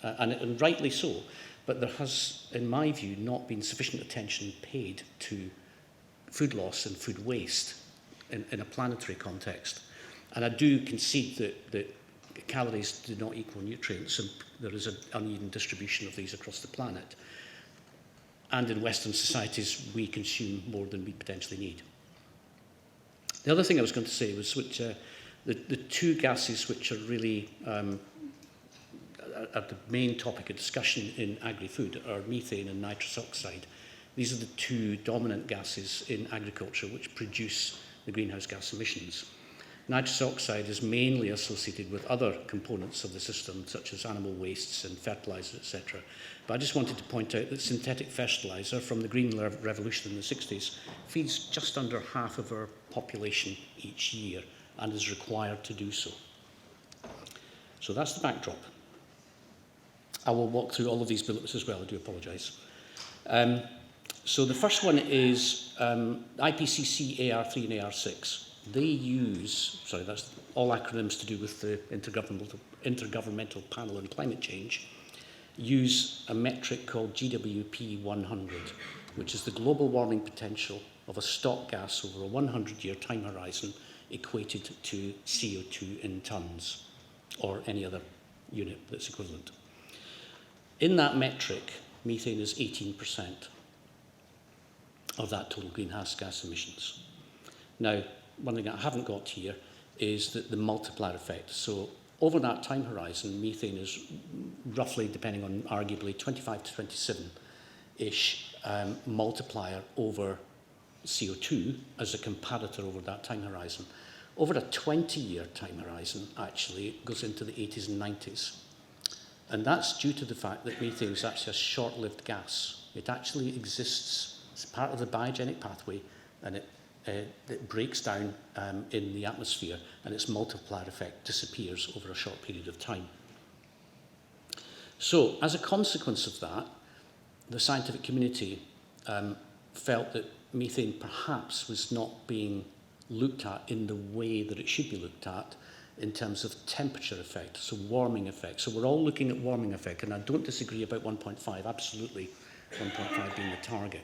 and rightly so, but there has, in my view, not been sufficient attention paid to food loss and food waste in a planetary context. And I do concede that calories do not equal nutrients, and there is an uneven distribution of these across the planet. And in Western societies, we consume more than we potentially need. The other thing I was going to say was the 2 gases which are really at the main topic of discussion in agri-food are methane and nitrous oxide. These are the 2 dominant gases in agriculture which produce the greenhouse gas emissions. Nitrous oxide is mainly associated with other components of the system, such as animal wastes and fertilizers, etc. But I just wanted to point out that synthetic fertilizer from the Green Revolution in the 60s feeds just under half of our population each year and is required to do so. So that's the backdrop. I will walk through all of these bullets as well, I do apologise. So the first one is IPCC AR3 and AR6. They use, sorry, that's all acronyms to do with the Intergovernmental Panel on Climate Change, use a metric called GWP 100, which is the global warming potential of a stock gas over a 100-year time horizon equated to CO2 in tonnes, or any other unit that's equivalent. In that metric, methane is 18% of that total greenhouse gas emissions. Now, one thing I haven't got here is the multiplier effect. So over that time horizon, methane is roughly, depending on arguably 25 to 27-ish multiplier over CO2 as a comparator over that time horizon. Over a 20-year time horizon, actually, it goes into the 80s and 90s. And that's due to the fact that methane is actually a short-lived gas. It actually exists as part of the biogenic pathway, and it breaks down in the atmosphere, and its multiplier effect disappears over a short period of time. So, as a consequence of that, the scientific community felt that methane perhaps was not being looked at in the way that it should be looked at in terms of temperature effect, so warming effect. So we're all looking at warming effect, and I don't disagree about 1.5, absolutely 1.5 being the target.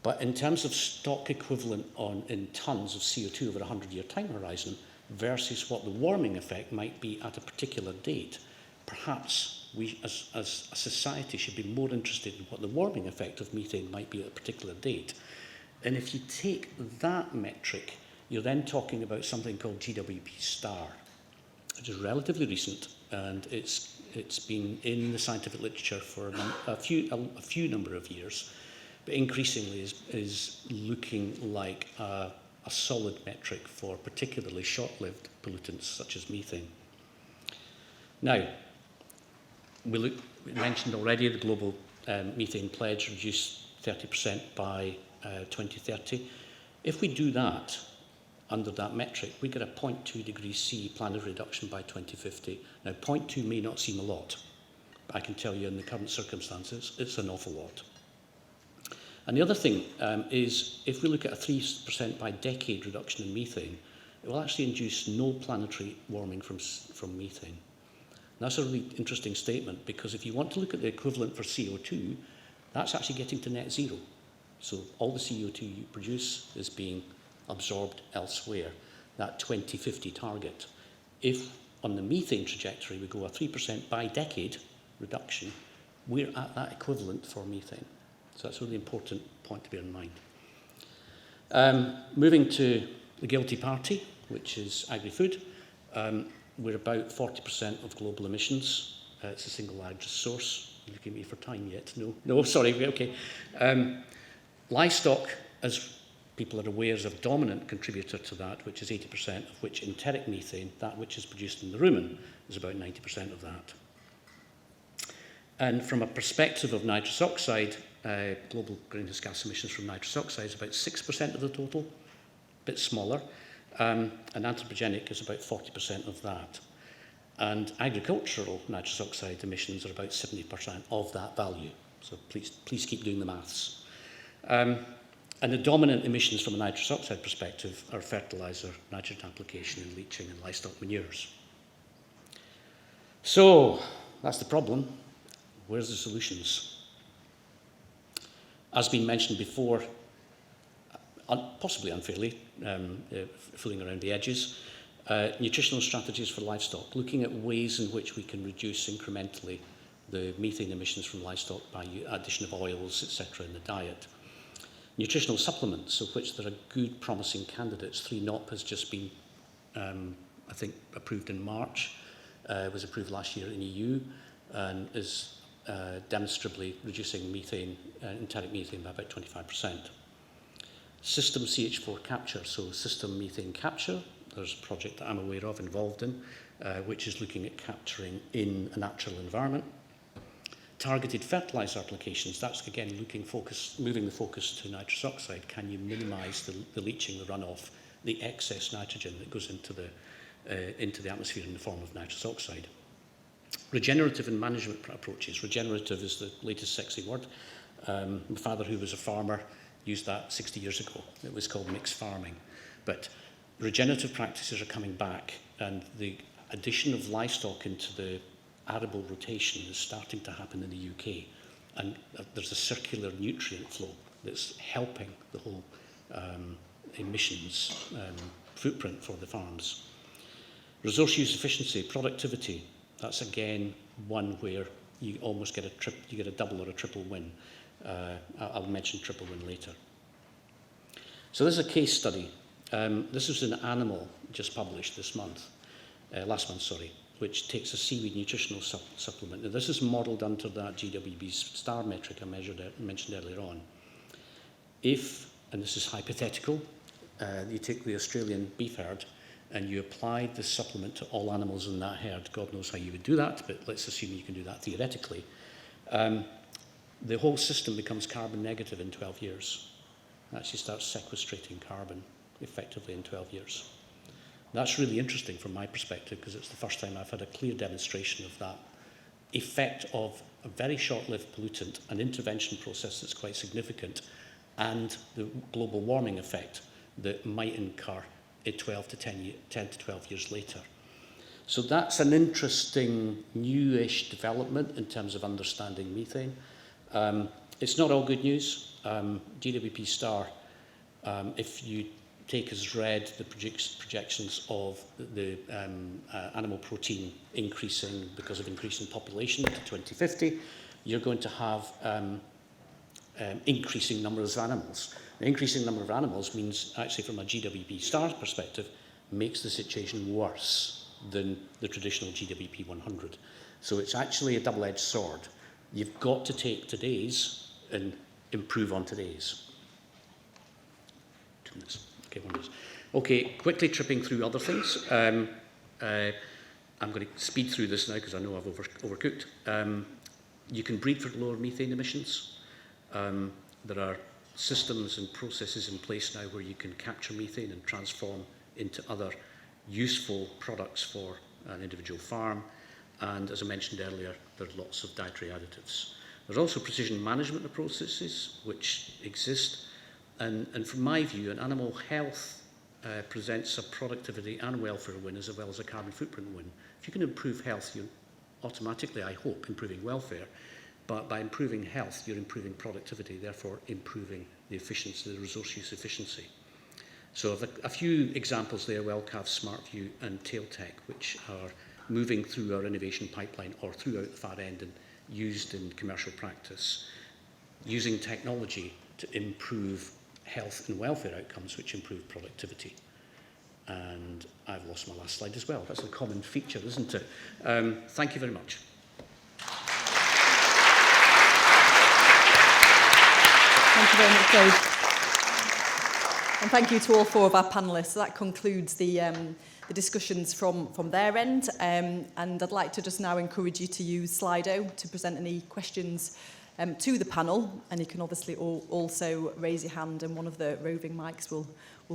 But in terms of stock equivalent in tonnes of CO2 over a 100-year time horizon versus what the warming effect might be at a particular date, perhaps we as a society should be more interested in what the warming effect of methane might be at a particular date. And if you take that metric, you're then talking about something called GWP star, which is relatively recent, and it's been in the scientific literature for a few number of years, but increasingly is looking like a solid metric for particularly short-lived pollutants such as methane. Now, we mentioned already the global methane pledge, reduced 30% by 2030. If we do that, under that metric, we get a 0.2 degrees C planetary reduction by 2050. Now, 0.2 may not seem a lot, but I can tell you in the current circumstances, it's an awful lot. And the other thing is, if we look at a 3% by decade reduction in methane, it will actually induce no planetary warming from methane. And that's a really interesting statement, because if you want to look at the equivalent for CO2, that's actually getting to net zero. So all the CO2 you produce is being absorbed elsewhere, that 2050 target. If on the methane trajectory we go a 3% by decade reduction, we're at that equivalent for methane. So that's a really important point to bear in mind. Moving to the guilty party, which is agri-food, we're about 40% of global emissions. It's the single largest source. Are you looking at me for time yet? No, sorry, okay. Livestock, as people are aware, is a dominant contributor to that, which is 80%, of which enteric methane, that which is produced in the rumen, is about 90% of that. And from a perspective of nitrous oxide, global greenhouse gas emissions from nitrous oxide is about 6% of the total, a bit smaller, and anthropogenic is about 40% of that. And agricultural nitrous oxide emissions are about 70% of that value. So please keep doing the maths. And the dominant emissions from a nitrous oxide perspective are fertiliser, nitrogen application and leaching and livestock manures. So that's the problem. Where's the solutions? As been mentioned before, possibly unfairly, fooling around the edges, nutritional strategies for livestock, looking at ways in which we can reduce incrementally the methane emissions from livestock by addition of oils, etc. in the diet. Nutritional supplements, of which there are good promising candidates. 3-NOP has just been, I think, approved in March, was approved last year in EU, and is demonstrably reducing methane, enteric methane by about 25%. System CH4 capture, so system methane capture, there's a project that I'm aware of, involved in, which is looking at capturing in a natural environment. Targeted fertiliser applications, that's again moving the focus to nitrous oxide. Can you minimise the leaching, the runoff, the excess nitrogen that goes into the atmosphere in the form of nitrous oxide? Regenerative and management approaches. Regenerative is the latest sexy word. My father, who was a farmer, used that 60 years ago. It was called mixed farming. But regenerative practices are coming back, and the addition of livestock into the arable rotation is starting to happen in the UK. And there's a circular nutrient flow that's helping the whole emissions footprint for the farms. Resource use efficiency, productivity, that's again one where you almost get a double or a triple win. I'll mention triple win later. So this is a case study. This was an animal just published last month, which takes a seaweed nutritional supplement. Now, this is modelled under that GWB star metric I mentioned earlier on. If, and this is hypothetical, you take the Australian beef herd and you applied the supplement to all animals in that herd, God knows how you would do that, but let's assume you can do that theoretically, the whole system becomes carbon negative in 12 years. It actually starts sequestrating carbon effectively in 12 years. That's really interesting from my perspective, because it's the first time I've had a clear demonstration of that effect of a very short-lived pollutant, an intervention process that's quite significant, and the global warming effect that might incur 10 to 12 years later. So that's an interesting newish development in terms of understanding methane. It's not all good news. GWP star, if you take as read the projections of the animal protein increasing because of increasing population to 2050, you're going to have increasing numbers of animals. The increasing number of animals means, actually from a GWP star perspective, makes the situation worse than the traditional GWP 100. So it's actually a double-edged sword. You've got to take today's and improve on today's. 2 minutes. Okay, 1 minute. Okay, quickly tripping through other things. I'm going to speed through this now because I know I've overcooked. You can breed for lower methane emissions. There are systems and processes in place now where you can capture methane and transform into other useful products for an individual farm. And as I mentioned earlier, there are lots of dietary additives. There's also precision management processes which exist. And from my view, an animal health presents a productivity and welfare win as well as a carbon footprint win. If you can improve health, you're automatically, I hope, improving welfare. But by improving health, you're improving productivity, therefore improving the efficiency, the resource use efficiency. So a few examples there, WellCav, SmartView and TailTech, which are moving through our innovation pipeline or throughout the far end and used in commercial practice, using technology to improve health and welfare outcomes, which improve productivity. And I've lost my last slide as well. That's a common feature, isn't it? Thank you very much. Thank you very much, Dave. And thank you to all four of our panellists. So that concludes the discussions from their end. And I'd like to just now encourage you to use Slido to present any questions to the panel. And you can obviously also raise your hand and one of the roving mics will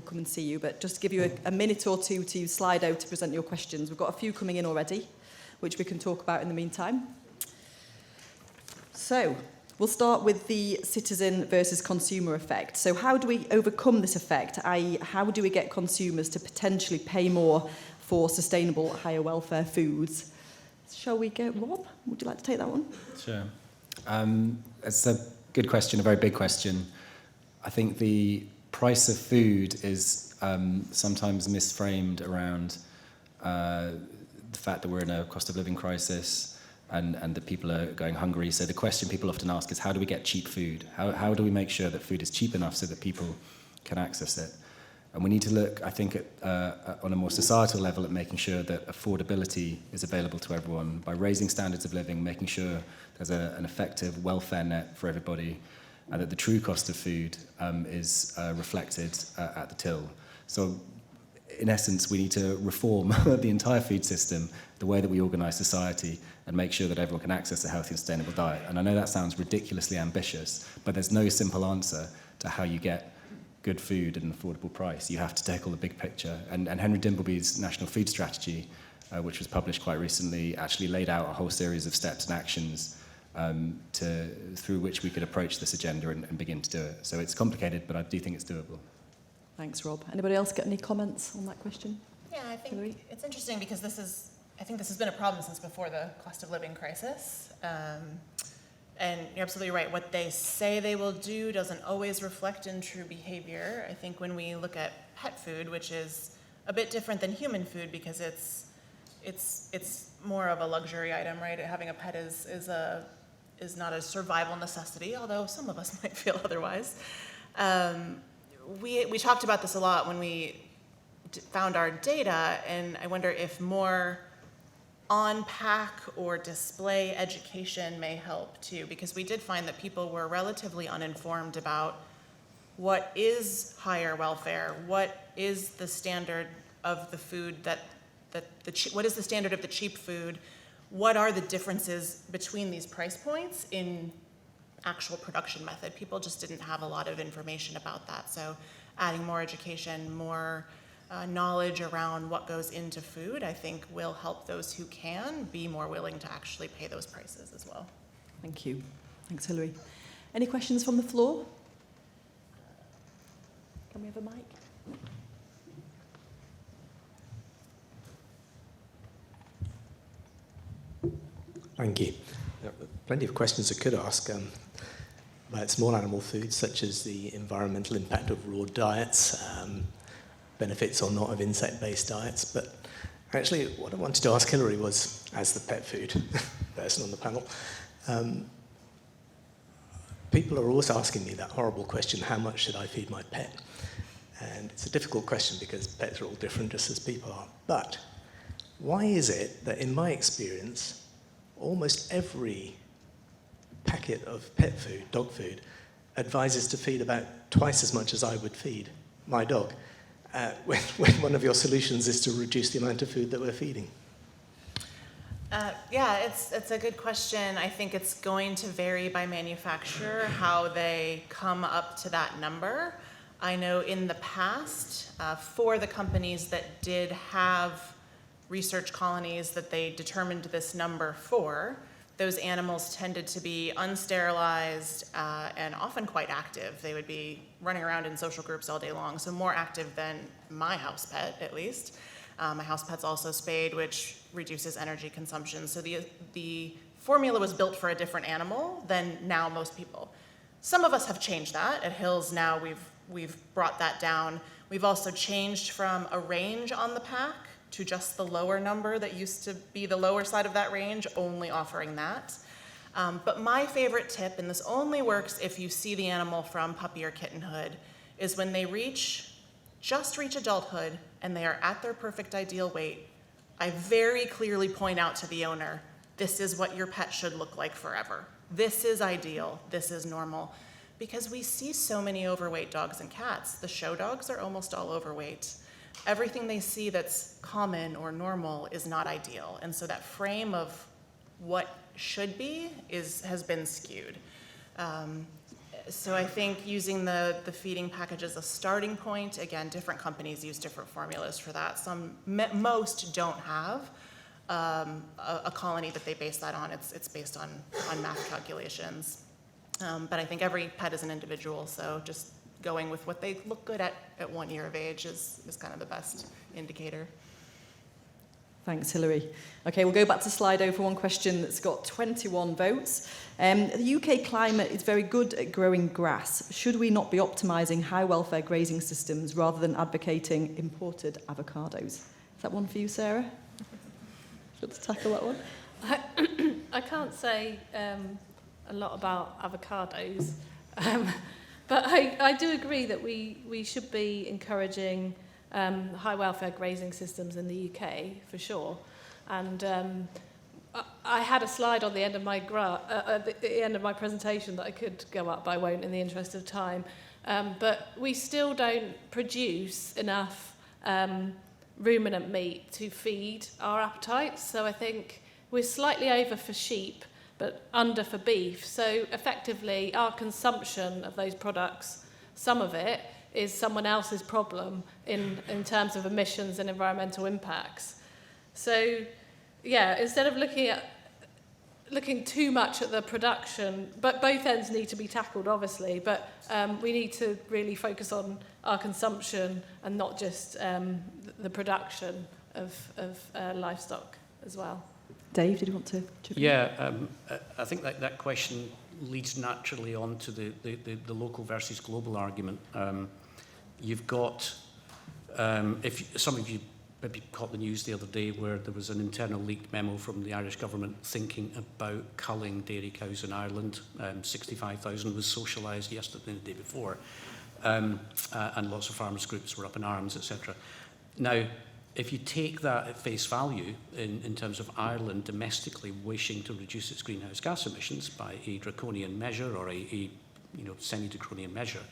come and see you. But just to give you a minute or two to use Slido to present your questions. We've got a few coming in already, which we can talk about in the meantime. So we'll start with the citizen versus consumer effect. So how do we overcome this effect? i.e., how do we get consumers to potentially pay more for sustainable, higher welfare foods? Shall we go, Rob? Would you like to take that one? Sure. It's a good question, a very big question. I think the price of food is sometimes misframed around the fact that we're in a cost of living crisis and that people are going hungry. So the question people often ask is, how do we get cheap food? How do we make sure that food is cheap enough so that people can access it? And we need to look, I think, on a more societal level at making sure that affordability is available to everyone by raising standards of living, making sure there's an effective welfare net for everybody, and that the true cost of food is reflected at the till. So in essence, we need to reform the entire food system, the way that we organise society, and make sure that everyone can access a healthy and sustainable diet. And I know that sounds ridiculously ambitious, but there's no simple answer to how you get good food at an affordable price. You have to tackle the big picture. And Henry Dimbleby's National Food Strategy which was published quite recently, actually laid out a whole series of steps and actions through which we could approach this agenda and begin to do it. So it's complicated, but I do think it's doable. Thanks, Rob. Anybody else got any comments on that question? Yeah, I think Hillary? it's interesting because I think this has been a problem since before the cost of living crisis. And you're absolutely right. What they say they will do doesn't always reflect in true behavior. I think when we look at pet food, which is a bit different than human food because it's more of a luxury item, right? Having a pet is not a survival necessity, although some of us might feel otherwise. We talked about this a lot when we found our data, and I wonder if more on-pack or display education may help too, because we did find that people were relatively uninformed about what is higher welfare, what is the standard of the food what is the standard of the cheap food, what are the differences between these price points in actual production method. People just didn't have a lot of information about that. So adding more education, more knowledge around what goes into food, I think will help those who can be more willing to actually pay those prices as well. Thank you. Thanks, Hillary. Any questions from the floor? Can we have a mic? Thank you. There are plenty of questions I could ask about small animal foods, such as the environmental impact of raw diets, benefits or not of insect-based diets. But actually, what I wanted to ask Hillary was, as the pet food person on the panel, people are always asking me that horrible question, how much should I feed my pet? And it's a difficult question because pets are all different, just as people are. But why is it that, in my experience, almost every packet of pet food, dog food, advises to feed about twice as much as I would feed my dog, when one of your solutions is to reduce the amount of food that we're feeding? Yeah, it's a good question. I think it's going to vary by manufacturer how they come up to that number. I know in the past, for the companies that did have research colonies that they determined this number for, those animals tended to be unsterilized and often quite active. They would be running around in social groups all day long, so more active than my house pet, at least. My house pet's also spayed, which reduces energy consumption. So the formula was built for a different animal than now most people. Some of us have changed that. At Hills now we've brought that down. We've also changed from a range on the pack to just the lower number that used to be the lower side of that range, only offering that. But my favorite tip, and this only works if you see the animal from puppy or kittenhood, is when they just reach adulthood and they are at their perfect ideal weight, I very clearly point out to the owner, this is what your pet should look like forever. This is ideal, this is normal. Because we see so many overweight dogs and cats. The show dogs are almost all overweight. Everything they see that's common or normal is not ideal. And so that frame of what should be has been skewed. So I think using the feeding package as a starting point, again, different companies use different formulas for that. Most don't have a colony that they base that on. It's based on math calculations. But I think every pet is an individual, so just going with what they look good at 1 year of age is kind of the best indicator. Thanks, Hillary. Okay, we'll go back to Slido for one question that's got 21 votes. The UK climate is very good at growing grass. Should we not be optimising high welfare grazing systems rather than advocating imported avocados? Is that one for you, Sarah? Let's tackle that one. I can't say a lot about avocados, but I do agree that we should be encouraging high welfare grazing systems in the UK for sure. And I had a slide on the end of my at the end of my presentation that I could go up, but I won't in the interest of time. But we still don't produce enough ruminant meat to feed our appetites. So I think we're slightly over for sheep, but under for beef. So effectively, our consumption of those products, some of it, is someone else's problem in terms of emissions and environmental impacts. So, yeah, instead of looking too much at the production, but both ends need to be tackled, obviously, but we need to really focus on our consumption and not just the production of livestock as well. Dave, did you want to chip in? Yeah, I think that question leads naturally on to the local versus global argument. You've got, if some of you maybe caught the news the other day where there was an internal leaked memo from the Irish government thinking about culling dairy cows in Ireland. 65,000 was socialised yesterday and the day before, and lots of farmers groups were up in arms, etc. Now, if you take that at face value in terms of Ireland domestically wishing to reduce its greenhouse gas emissions by a draconian measure or a semi-draconian measure,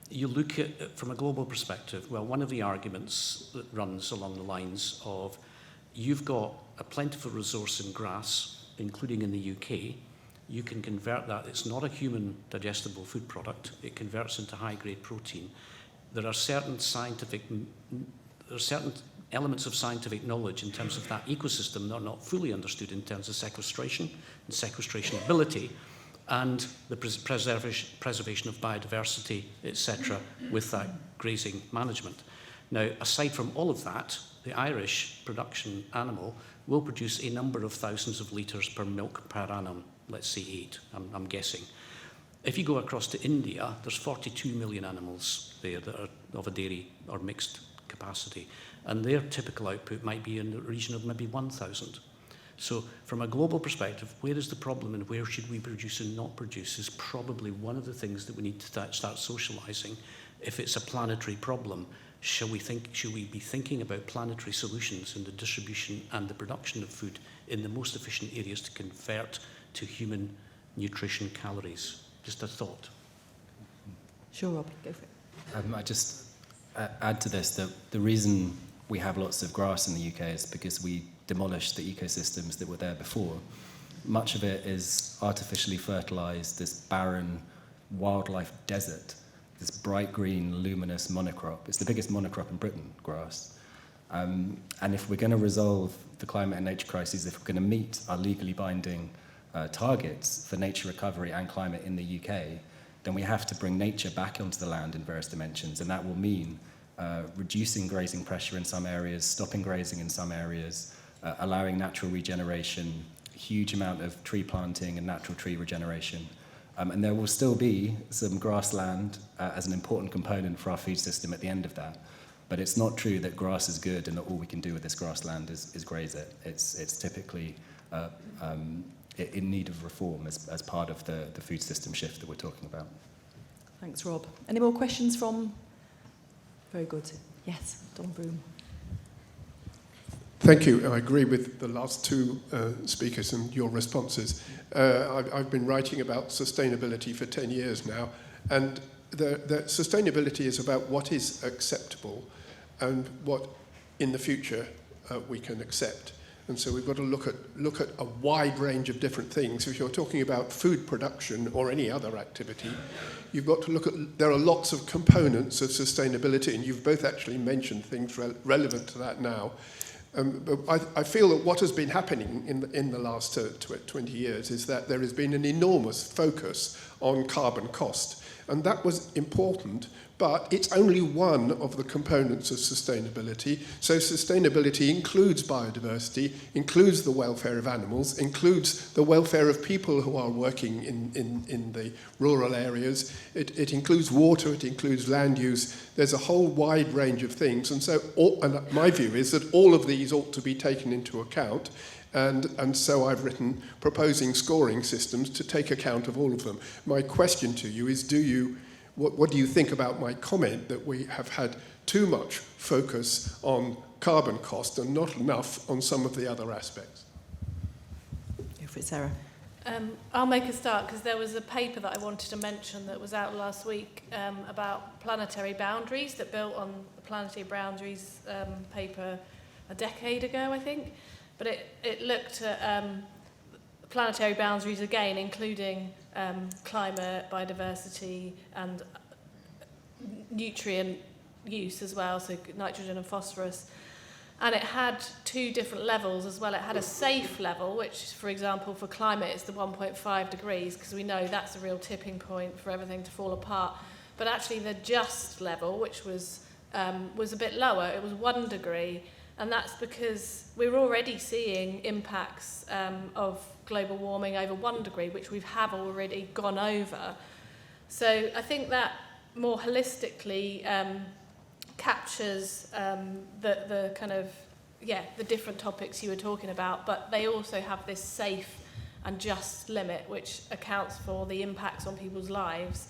you look at from a global perspective. Well, one of the arguments that runs along the lines of you've got a plentiful resource in grass, including in the UK. You can convert that. It's not a human digestible food product. It converts into high-grade protein. There are certain elements of scientific knowledge in terms of that ecosystem that are not fully understood in terms of sequestration and sequestration ability, and the preservation of biodiversity, etc., with that grazing management. Now, aside from all of that, the Irish production animal will produce a number of thousands of litres per milk per annum, let's say 8, I'm guessing. If you go across to India, there's 42 million animals there that are of a dairy or mixed capacity, and their typical output might be in the region of maybe 1,000. So from a global perspective, where is the problem and where should we produce and not produce is probably one of the things that we need to start socialising. If it's a planetary problem, should we be thinking about planetary solutions in the distribution and the production of food in the most efficient areas to convert to human nutrition calories? Just a thought. Sure, Rob, go for it. I just add to this that the reason we have lots of grass in the UK is because we demolished the ecosystems that were there before. Much of it is artificially fertilized, this barren wildlife desert, this bright green, luminous monocrop. It's the biggest monocrop in Britain, grass. And if we're going to resolve the climate and nature crises, if we're going to meet our legally binding targets for nature recovery and climate in the UK, then we have to bring nature back onto the land in various dimensions, and that will mean reducing grazing pressure in some areas, stopping grazing in some areas, allowing natural regeneration, huge amount of tree planting and natural tree regeneration. And there will still be some grassland as an important component for our food system at the end of that. But it's not true that grass is good and that all we can do with this grassland is graze it. It's typically in need of reform as part of the food system shift that we're talking about. Thanks, Rob. Any more questions from... Very good. Yes, Don Broom. Thank you. I agree with the last two speakers and your responses. I've been writing about sustainability for 10 years now, and the sustainability is about what is acceptable and what in the future we can accept. And so we've got to look at a wide range of different things. If you're talking about food production or any other activity, you've got to look at, there are lots of components of sustainability, and you've both actually mentioned things relevant to that now. But I feel that what has been happening in the last 20 years is that there has been an enormous focus on carbon cost. And that was important, but it's only one of the components of sustainability. So sustainability includes biodiversity, includes the welfare of animals, includes the welfare of people who are working in the rural areas. It includes water, it includes land use. There's a whole wide range of things. And so my view is that all of these ought to be taken into account. And so I've written proposing scoring systems to take account of all of them. My question to you is, what do you think about my comment that we have had too much focus on carbon cost and not enough on some of the other aspects? Go for it, Sarah. I'll make a start because there was a paper that I wanted to mention that was out last week about planetary boundaries that built on the planetary boundaries paper a decade ago, I think. But it looked at planetary boundaries again, including climate, biodiversity, and nutrient use as well, so nitrogen and phosphorus. And it had two different levels as well. It had a safe level, which, for example, for climate is the 1.5 degrees, because we know that's a real tipping point for everything to fall apart. But actually the just level, which was a bit lower, it was 1 degree. And that's because we're already seeing impacts of global warming over 1 degree, which we have already gone over. So I think that more holistically captures the kind of, the different topics you were talking about, but they also have this safe and just limit, which accounts for the impacts on people's lives.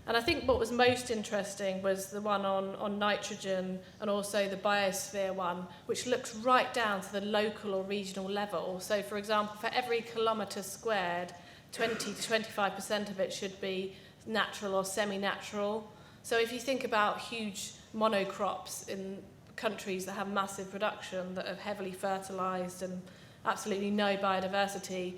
And I think what was most interesting was the one on nitrogen and also the biosphere one, which looks right down to the local or regional level. So, for example, for every kilometre squared, 20 to 25% of it should be natural or semi-natural. So if you think about huge monocrops in countries that have massive production, that are heavily fertilised and absolutely no biodiversity,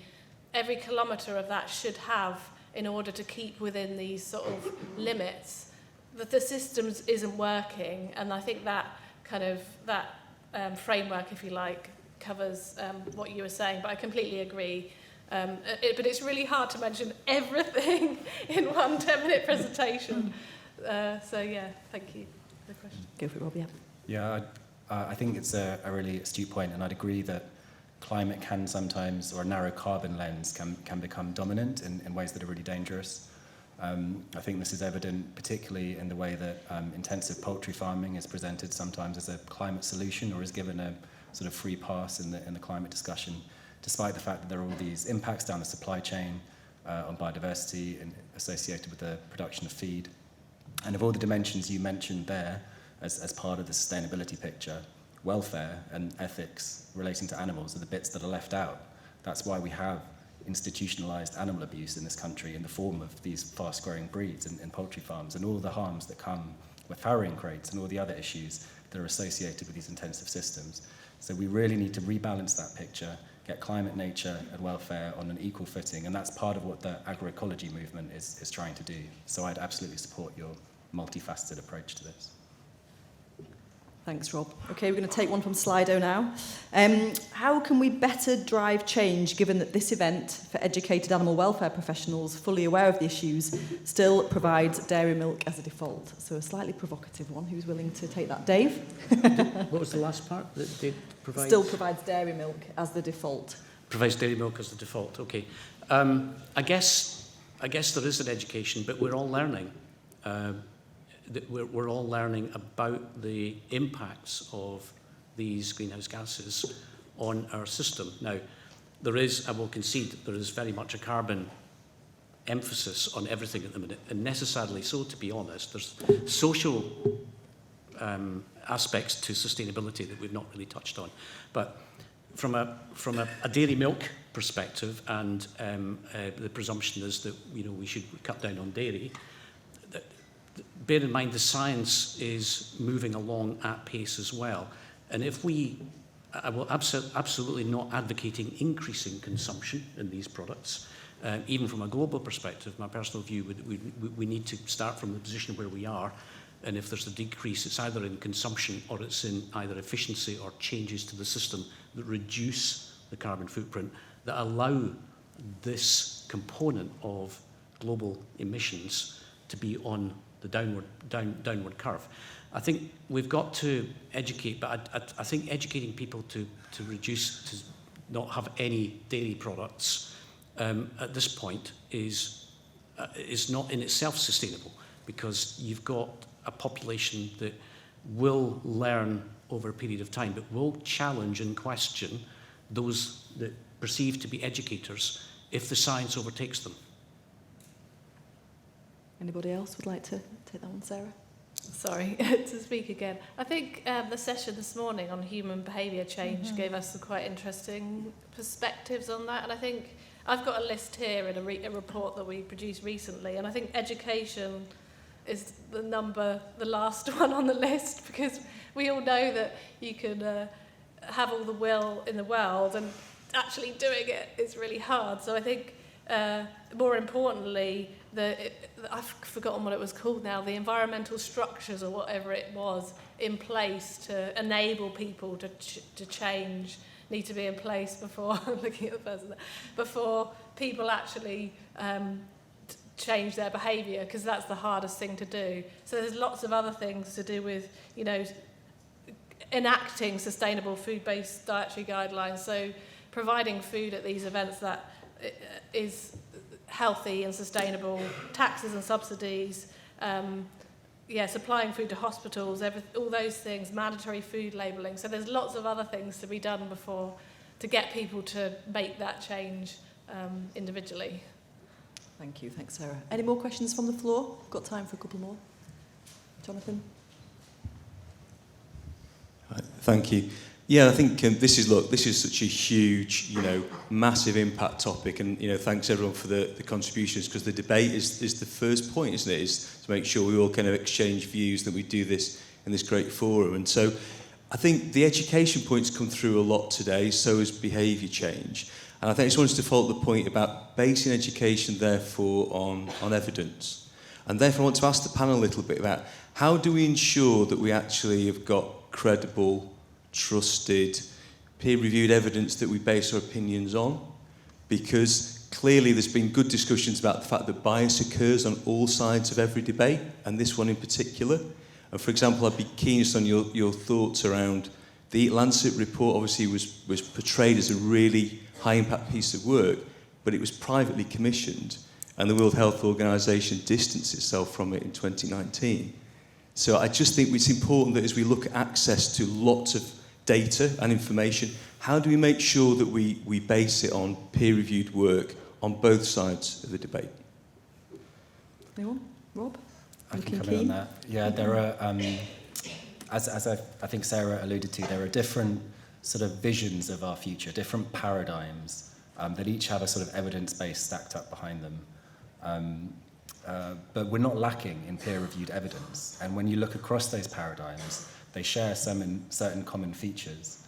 every kilometre of that should have, in order to keep within these sort of limits, that the systems isn't working. And I think that kind of, framework, if you like, covers what you were saying, but I completely agree. But it's really hard to mention everything in one 10-minute presentation. So yeah, thank you for the question. Go for it, Rob, yeah. Yeah, I think it's a really astute point, and I'd agree that climate can sometimes, or a narrow carbon lens can become dominant in ways that are really dangerous. I think this is evident particularly in the way that intensive poultry farming is presented sometimes as a climate solution, or is given a sort of free pass in the climate discussion, despite the fact that there are all these impacts down the supply chain on biodiversity and associated with the production of feed. And of all the dimensions you mentioned there as part of the sustainability picture, welfare and ethics relating to animals are the bits that are left out. That's why we have institutionalized animal abuse in this country in the form of these fast-growing breeds in poultry farms, and all the harms that come with farrowing crates and all the other issues that are associated with these intensive systems. So we really need to rebalance that picture, get climate, nature and welfare on an equal footing, and that's part of what the agroecology movement is trying to do. So I'd absolutely support your multifaceted approach to this. Thanks, Rob. Okay, we're going to take one from Slido now. How can we better drive change, given that this event for educated animal welfare professionals fully aware of the issues still provides dairy milk as a default? So a slightly provocative one. Who's willing to take that? Dave? What was the last part? That did provide? Still provides dairy milk as the default. Provides dairy milk as the default. Okay. I guess there is an education, but we're all learning. We're all learning about the impacts of these greenhouse gases on our system. Now, I will concede, there is very much a carbon emphasis on everything at the minute, and necessarily so, to be honest. There's social aspects to sustainability that we've not really touched on. But from a dairy milk perspective, and the presumption is that we should cut down on dairy, bear in mind the science is moving along at pace as well. And I will absolutely not advocating increasing consumption in these products. Even from a global perspective, my personal view, we need to start from the position where we are. And if there's a decrease, it's either in consumption or it's in either efficiency or changes to the system that reduce the carbon footprint, that allow this component of global emissions to be on the downward curve. I think we've got to educate, but I think educating people to reduce, to not have any dairy products at this point is not in itself sustainable, because you've got a population that will learn over a period of time, but will challenge and question those that perceive to be educators if the science overtakes them. Anybody else would like to take that one, Sarah? Sorry to speak again. I think the session this morning on human behaviour change gave us some quite interesting perspectives on that. And I think I've got a list here in a report that we produced recently, and I think education is the last one on the list, because we all know that you can have all the will in the world, and actually doing it is really hard. So I think more importantly, I've forgotten what it was called now, the environmental structures or whatever it was in place to enable people to change need to be in place before looking at the person there, before people actually change their behaviour, because that's the hardest thing to do. So there's lots of other things to do with, you know, enacting sustainable food-based dietary guidelines. So providing food at these events that is healthy and sustainable, taxes and subsidies, supplying food to hospitals, all those things, mandatory food labelling. So there's lots of other things to be done before to get people to make that change individually. Thank you. Thanks, Sarah. Any more questions from the floor? Got time for a couple more. Jonathan? Thank you. Yeah, I think this is such a huge, massive impact topic, and thanks everyone for the contributions, because the debate is the first point, isn't it? Is to make sure we all kind of exchange views, that we do this in this great forum. And so, I think the education points come through a lot today. So is behaviour change, and I think I just wanted to follow up the point about basing education, therefore, on evidence. And therefore, I want to ask the panel a little bit about how do we ensure that we actually have got credible, trusted, peer-reviewed evidence that we base our opinions on, because clearly there's been good discussions about the fact that bias occurs on all sides of every debate, and this one in particular. And for example, I'd be keen on your thoughts around the Eat Lancet report. Obviously was portrayed as a really high-impact piece of work, but it was privately commissioned, and the World Health Organization distanced itself from it in 2019. So I just think it's important that as we look at access to lots of data and information, how do we make sure that we base it on peer-reviewed work on both sides of the debate? Anyone? Rob? I can come in on that. Yeah, there are, as I think Sarah alluded to, there are different sort of visions of our future, different paradigms that each have a sort of evidence base stacked up behind them. But we're not lacking in peer-reviewed evidence. And when you look across those paradigms, they share certain common features.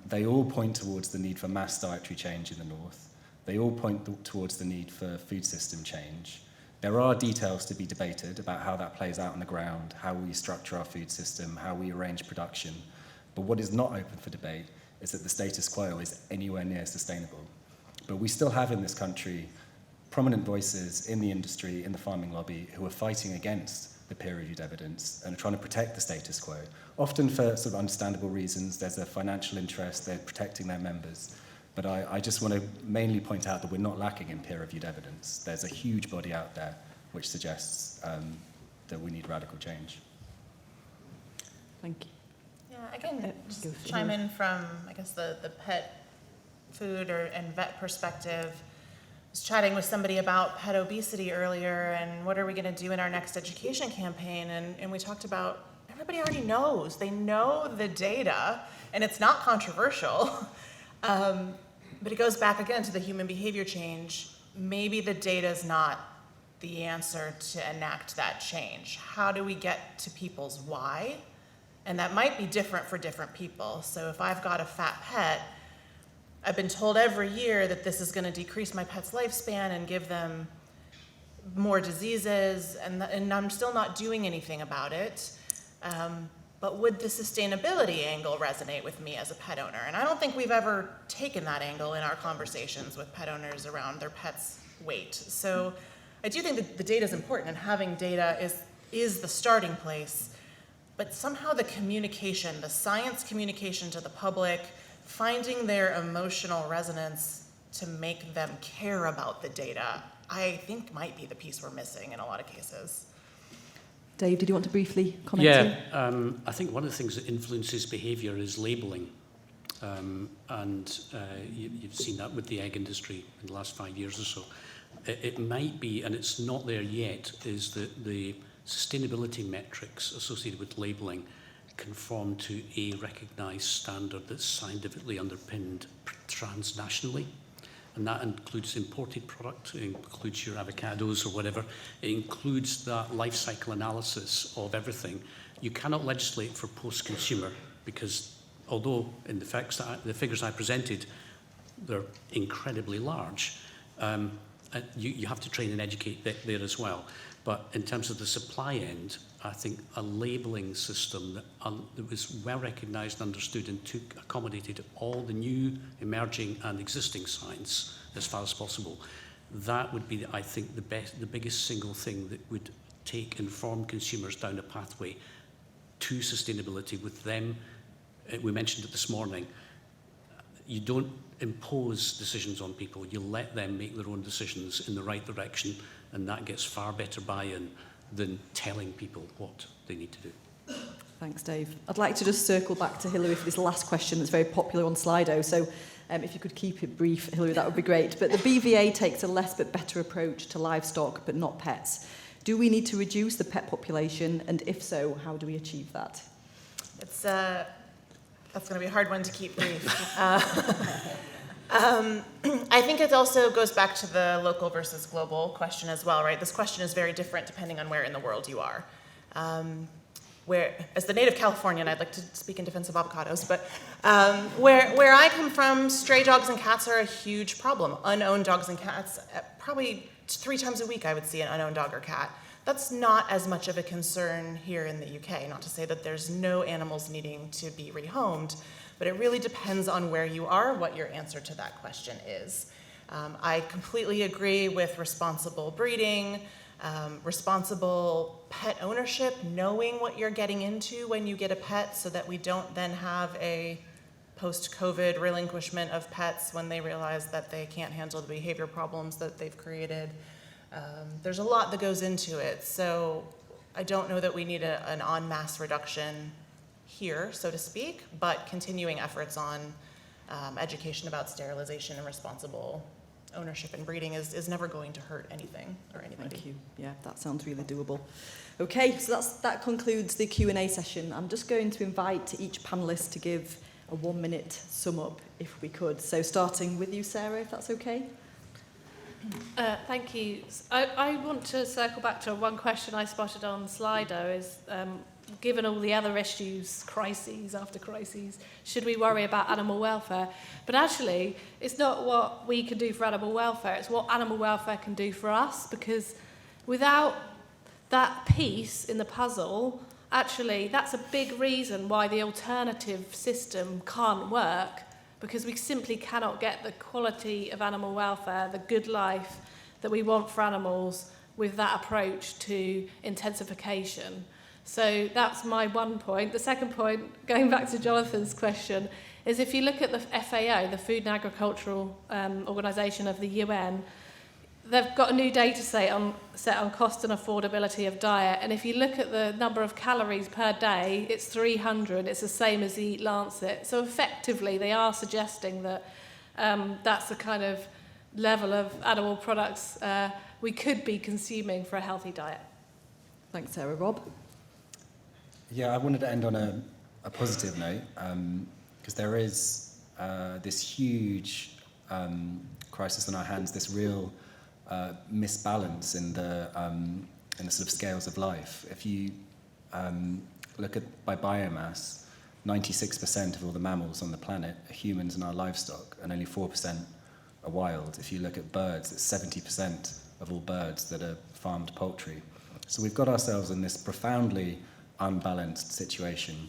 They all point towards the need for mass dietary change in the north. They all point towards the need for food system change. There are details to be debated about how that plays out on the ground, how we structure our food system, how we arrange production. But what is not open for debate is that the status quo is anywhere near sustainable. But we still have in this country prominent voices in the industry, in the farming lobby, who are fighting against the peer-reviewed evidence and are trying to protect the status quo, often for sort of understandable reasons. There's a financial interest, they're protecting their members. But I just want to mainly point out that we're not lacking in peer-reviewed evidence. There's a huge body out there which suggests that we need radical change. Thank you. Yeah, I can just chime in from, I guess, the pet food and vet perspective. I was chatting with somebody about pet obesity earlier, and what are we going to do in our next education campaign? And we talked about, everybody already knows. They know the data, and it's not controversial. But it goes back again to the human behavior change. Maybe the data is not the answer to enact that change. How do we get to people's why? And that might be different for different people. So if I've got a fat pet, I've been told every year that this is going to decrease my pet's lifespan and give them more diseases, and I'm still not doing anything about it. But would the sustainability angle resonate with me as a pet owner? And I don't think we've ever taken that angle in our conversations with pet owners around their pet's weight. So I do think that the data is important, and having data is the starting place. But somehow the communication, the science communication to the public, finding their emotional resonance to make them care about the data, I think might be the piece we're missing in a lot of cases. Dave, did you want to briefly comment? Yeah, I think one of the things that influences behaviour is labelling. You've seen that with the egg industry in the last 5 years or so. It might be, and it's not there yet, is that the sustainability metrics associated with labelling conform to a recognised standard that's scientifically underpinned transnationally. And that includes imported product, it includes your avocados or whatever. It includes that life cycle analysis of everything. You cannot legislate for post-consumer because although in the figures I presented, they're incredibly large, you have to train and educate there as well. But in terms of the supply end, I think a labelling system that was well recognised and understood and accommodated all the new, emerging and existing science as far as possible, that would be, I think, the biggest single thing that would take informed consumers down a pathway to sustainability with them. We mentioned it this morning. You don't impose decisions on people. You let them make their own decisions in the right direction, and that gets far better buy-in than telling people what they need to do. Thanks, Dave. I'd like to just circle back to Hilary for this last question that's very popular on Slido. So if you could keep it brief, Hilary, that would be great. But the BVA takes a less but better approach to livestock, but not pets. Do we need to reduce the pet population? And if so, how do we achieve that? It's that's going to be a hard one to keep brief. I think it also goes back to the local versus global question as well, right? This question is very different depending on where in the world you are. As the native Californian, I'd like to speak in defense of avocados, but where I come from, stray dogs and cats are a huge problem. Unowned dogs and cats, probably 3 times a week I would see an unowned dog or cat. That's not as much of a concern here in the UK, not to say that there's no animals needing to be rehomed, but it really depends on where you are, what your answer to that question is. I completely agree with responsible breeding, responsible pet ownership, knowing what you're getting into when you get a pet so that we don't then have a post-COVID relinquishment of pets when they realize that they can't handle the behavior problems that they've created. There's a lot that goes into it, so I don't know that we need an en masse reduction here, so to speak, but continuing efforts on education about sterilization and responsible ownership and breeding is never going to hurt anything or anybody. Thank you. Yeah, that sounds really doable. Okay, so that concludes the Q&A session. I'm just going to invite each panellist to give a 1-minute sum up, if we could. So starting with you, Sarah, if that's okay. Thank you. I want to circle back to one question I spotted on Slido is, given all the other issues, crises after crises, should we worry about animal welfare? But actually, it's not what we can do for animal welfare, it's what animal welfare can do for us, because without that piece in the puzzle, actually, that's a big reason why the alternative system can't work, because we simply cannot get the quality of animal welfare, the good life that we want for animals with that approach to intensification. So that's my one point. The second point, going back to Jonathan's question, is if you look at the FAO, the Food and Agricultural Organization of the UN, they've got a new data set on cost and affordability of diet. And if you look at the number of calories per day, it's 300. It's the same as the Eat Lancet. So effectively, they are suggesting that that's the kind of level of animal products we could be consuming for a healthy diet. Thanks, Sarah. Rob? Yeah, I wanted to end on a positive note, because there is this huge crisis on our hands, this real misbalance in the sort of scales of life. If you look at by biomass, 96% of all the mammals on the planet are humans and our livestock, and only 4% are wild. If you look at birds, it's 70% of all birds that are farmed poultry. So we've got ourselves in this profoundly unbalanced situation.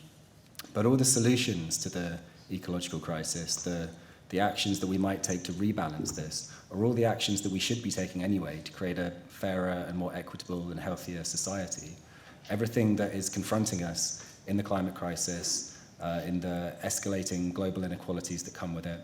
But all the solutions to the ecological crisis, the actions that we might take to rebalance this, are all the actions that we should be taking anyway to create a fairer and more equitable and healthier society. Everything that is confronting us in the climate crisis, in the escalating global inequalities that come with it,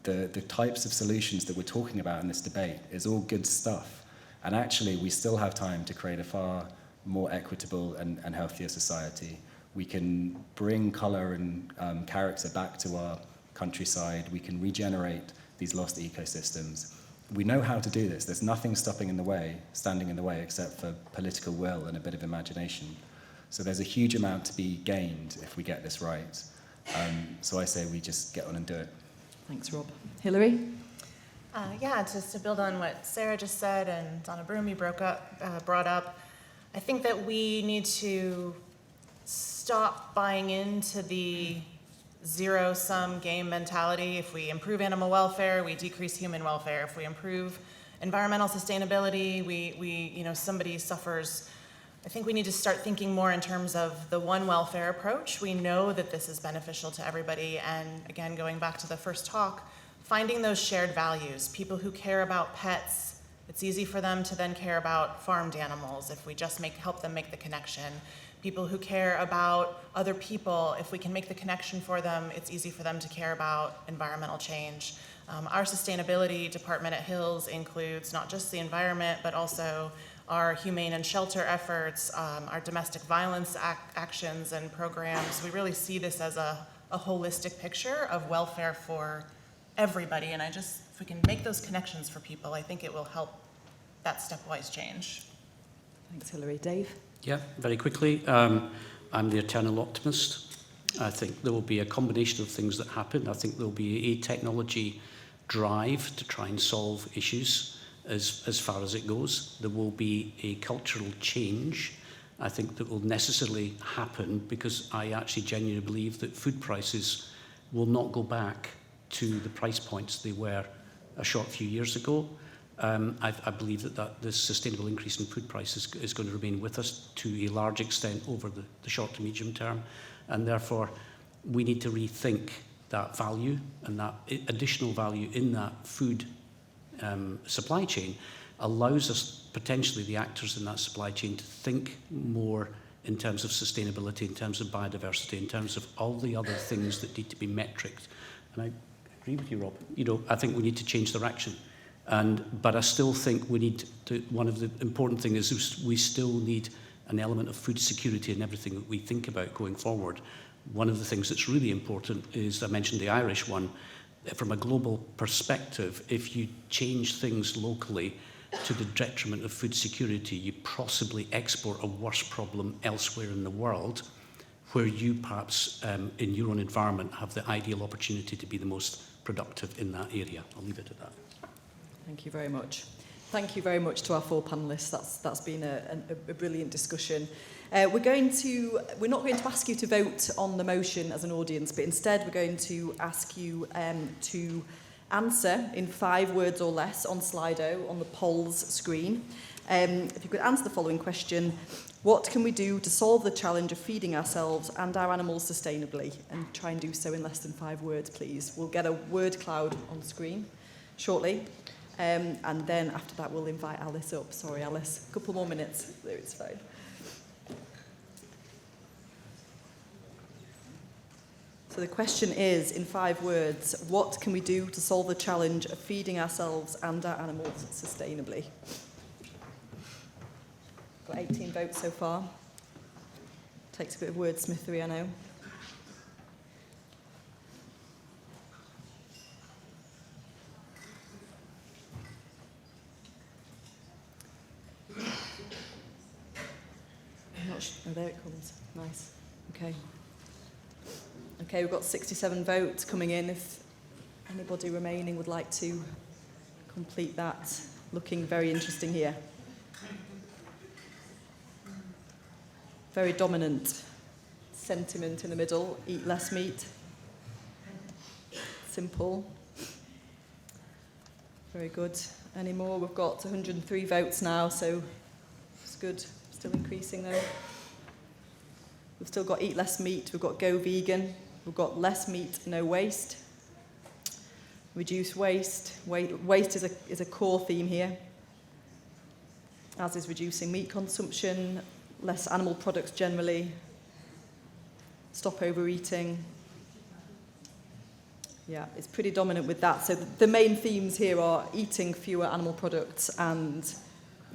the types of solutions that we're talking about in this debate is all good stuff. And actually, we still have time to create a far more equitable and healthier society. We can bring colour and character back to our countryside. We can regenerate these lost ecosystems. We know how to do this. There's nothing standing in the way, except for political will and a bit of imagination. So there's a huge amount to be gained if we get this right. So I say we just get on and do it. Thanks, Rob. Hilary? Yeah, just to build on what Sarah just said and Donna Broom you brought up, I think that we need to stop buying into the zero-sum game mentality. If we improve animal welfare, we decrease human welfare. If we improve environmental sustainability, somebody suffers. I think we need to start thinking more in terms of the one welfare approach. We know that this is beneficial to everybody, and again, going back to the first talk, finding those shared values. People who care about pets, it's easy for them to then care about farmed animals if we just help them make the connection. People who care about other people, if we can make the connection for them, it's easy for them to care about environmental change. Our sustainability department at Hills includes not just the environment, but also our humane and shelter efforts, our domestic violence actions and programs. We really see this as a holistic picture of welfare for everybody. And if we can make those connections for people, I think it will help that stepwise change. Thanks, Hilary. Dave? Yeah, very quickly. I'm the eternal optimist. I think there will be a combination of things that happen. I think there will be a technology drive to try and solve issues as far as it goes. There will be a cultural change, I think, that will necessarily happen, because I actually genuinely believe that food prices will not go back to the price points they were a short few years ago. I believe that this sustainable increase in food prices is going to remain with us to a large extent over the short to medium term, and therefore we need to rethink that value and that additional value in that food supply chain allows us, potentially the actors in that supply chain, to think more in terms of sustainability, in terms of biodiversity, in terms of all the other things that need to be metriced. And I agree with you, Rob. I think we need to change direction. But I still think we need to, one of the important things is we still need an element of food security in everything that we think about going forward. One of the things that's really important is, I mentioned the Irish one, from a global perspective, if you change things locally to the detriment of food security, you possibly export a worse problem elsewhere in the world, where you perhaps, in your own environment, have the ideal opportunity to be the most productive in that area. I'll leave it at that. Thank you very much. Thank you very much to our four panellists. That's been a brilliant discussion. We're not going to ask you to vote on the motion as an audience, but instead we're going to ask you to answer in 5 words or less on Slido on the polls screen. If you could answer the following question: what can we do to solve the challenge of feeding ourselves and our animals sustainably? And try and do so in less than 5 words, please. We'll get a word cloud on screen shortly. And then after that, we'll invite Alice up. Sorry, Alice. A couple more minutes. No, it's fine. So the question is, in 5 words, what can we do to solve the challenge of feeding ourselves and our animals sustainably? Got 18 votes so far. Takes a bit of wordsmithery, I know. Oh, there it comes. Nice. Okay. Okay, we've got 67 votes coming in. If anybody remaining would like to complete that, looking very interesting here. Very dominant sentiment in the middle. Eat less meat. Simple. Very good. Any more? We've got 103 votes now, so it's good. Still increasing though. We've still got eat less meat, we've got go vegan, we've got less meat, no waste. Reduce waste. Waste is a core theme here, as is reducing meat consumption, less animal products generally, stop overeating. Yeah, it's pretty dominant with that. So the main themes here are eating fewer animal products and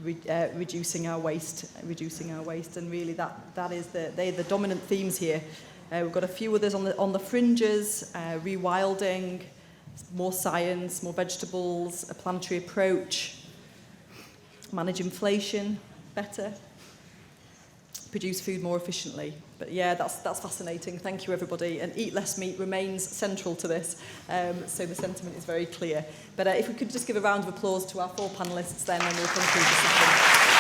reducing our waste, and really that is they're the dominant themes here. We've got a few others on the fringes: rewilding, more science, more vegetables, a planetary approach, manage inflation better, produce food more efficiently. But yeah, that's fascinating. Thank you, everybody. And eat less meat remains central to this, so the sentiment is very clear. But if we could just give a round of applause to our 4 panellists then, and we'll conclude the session.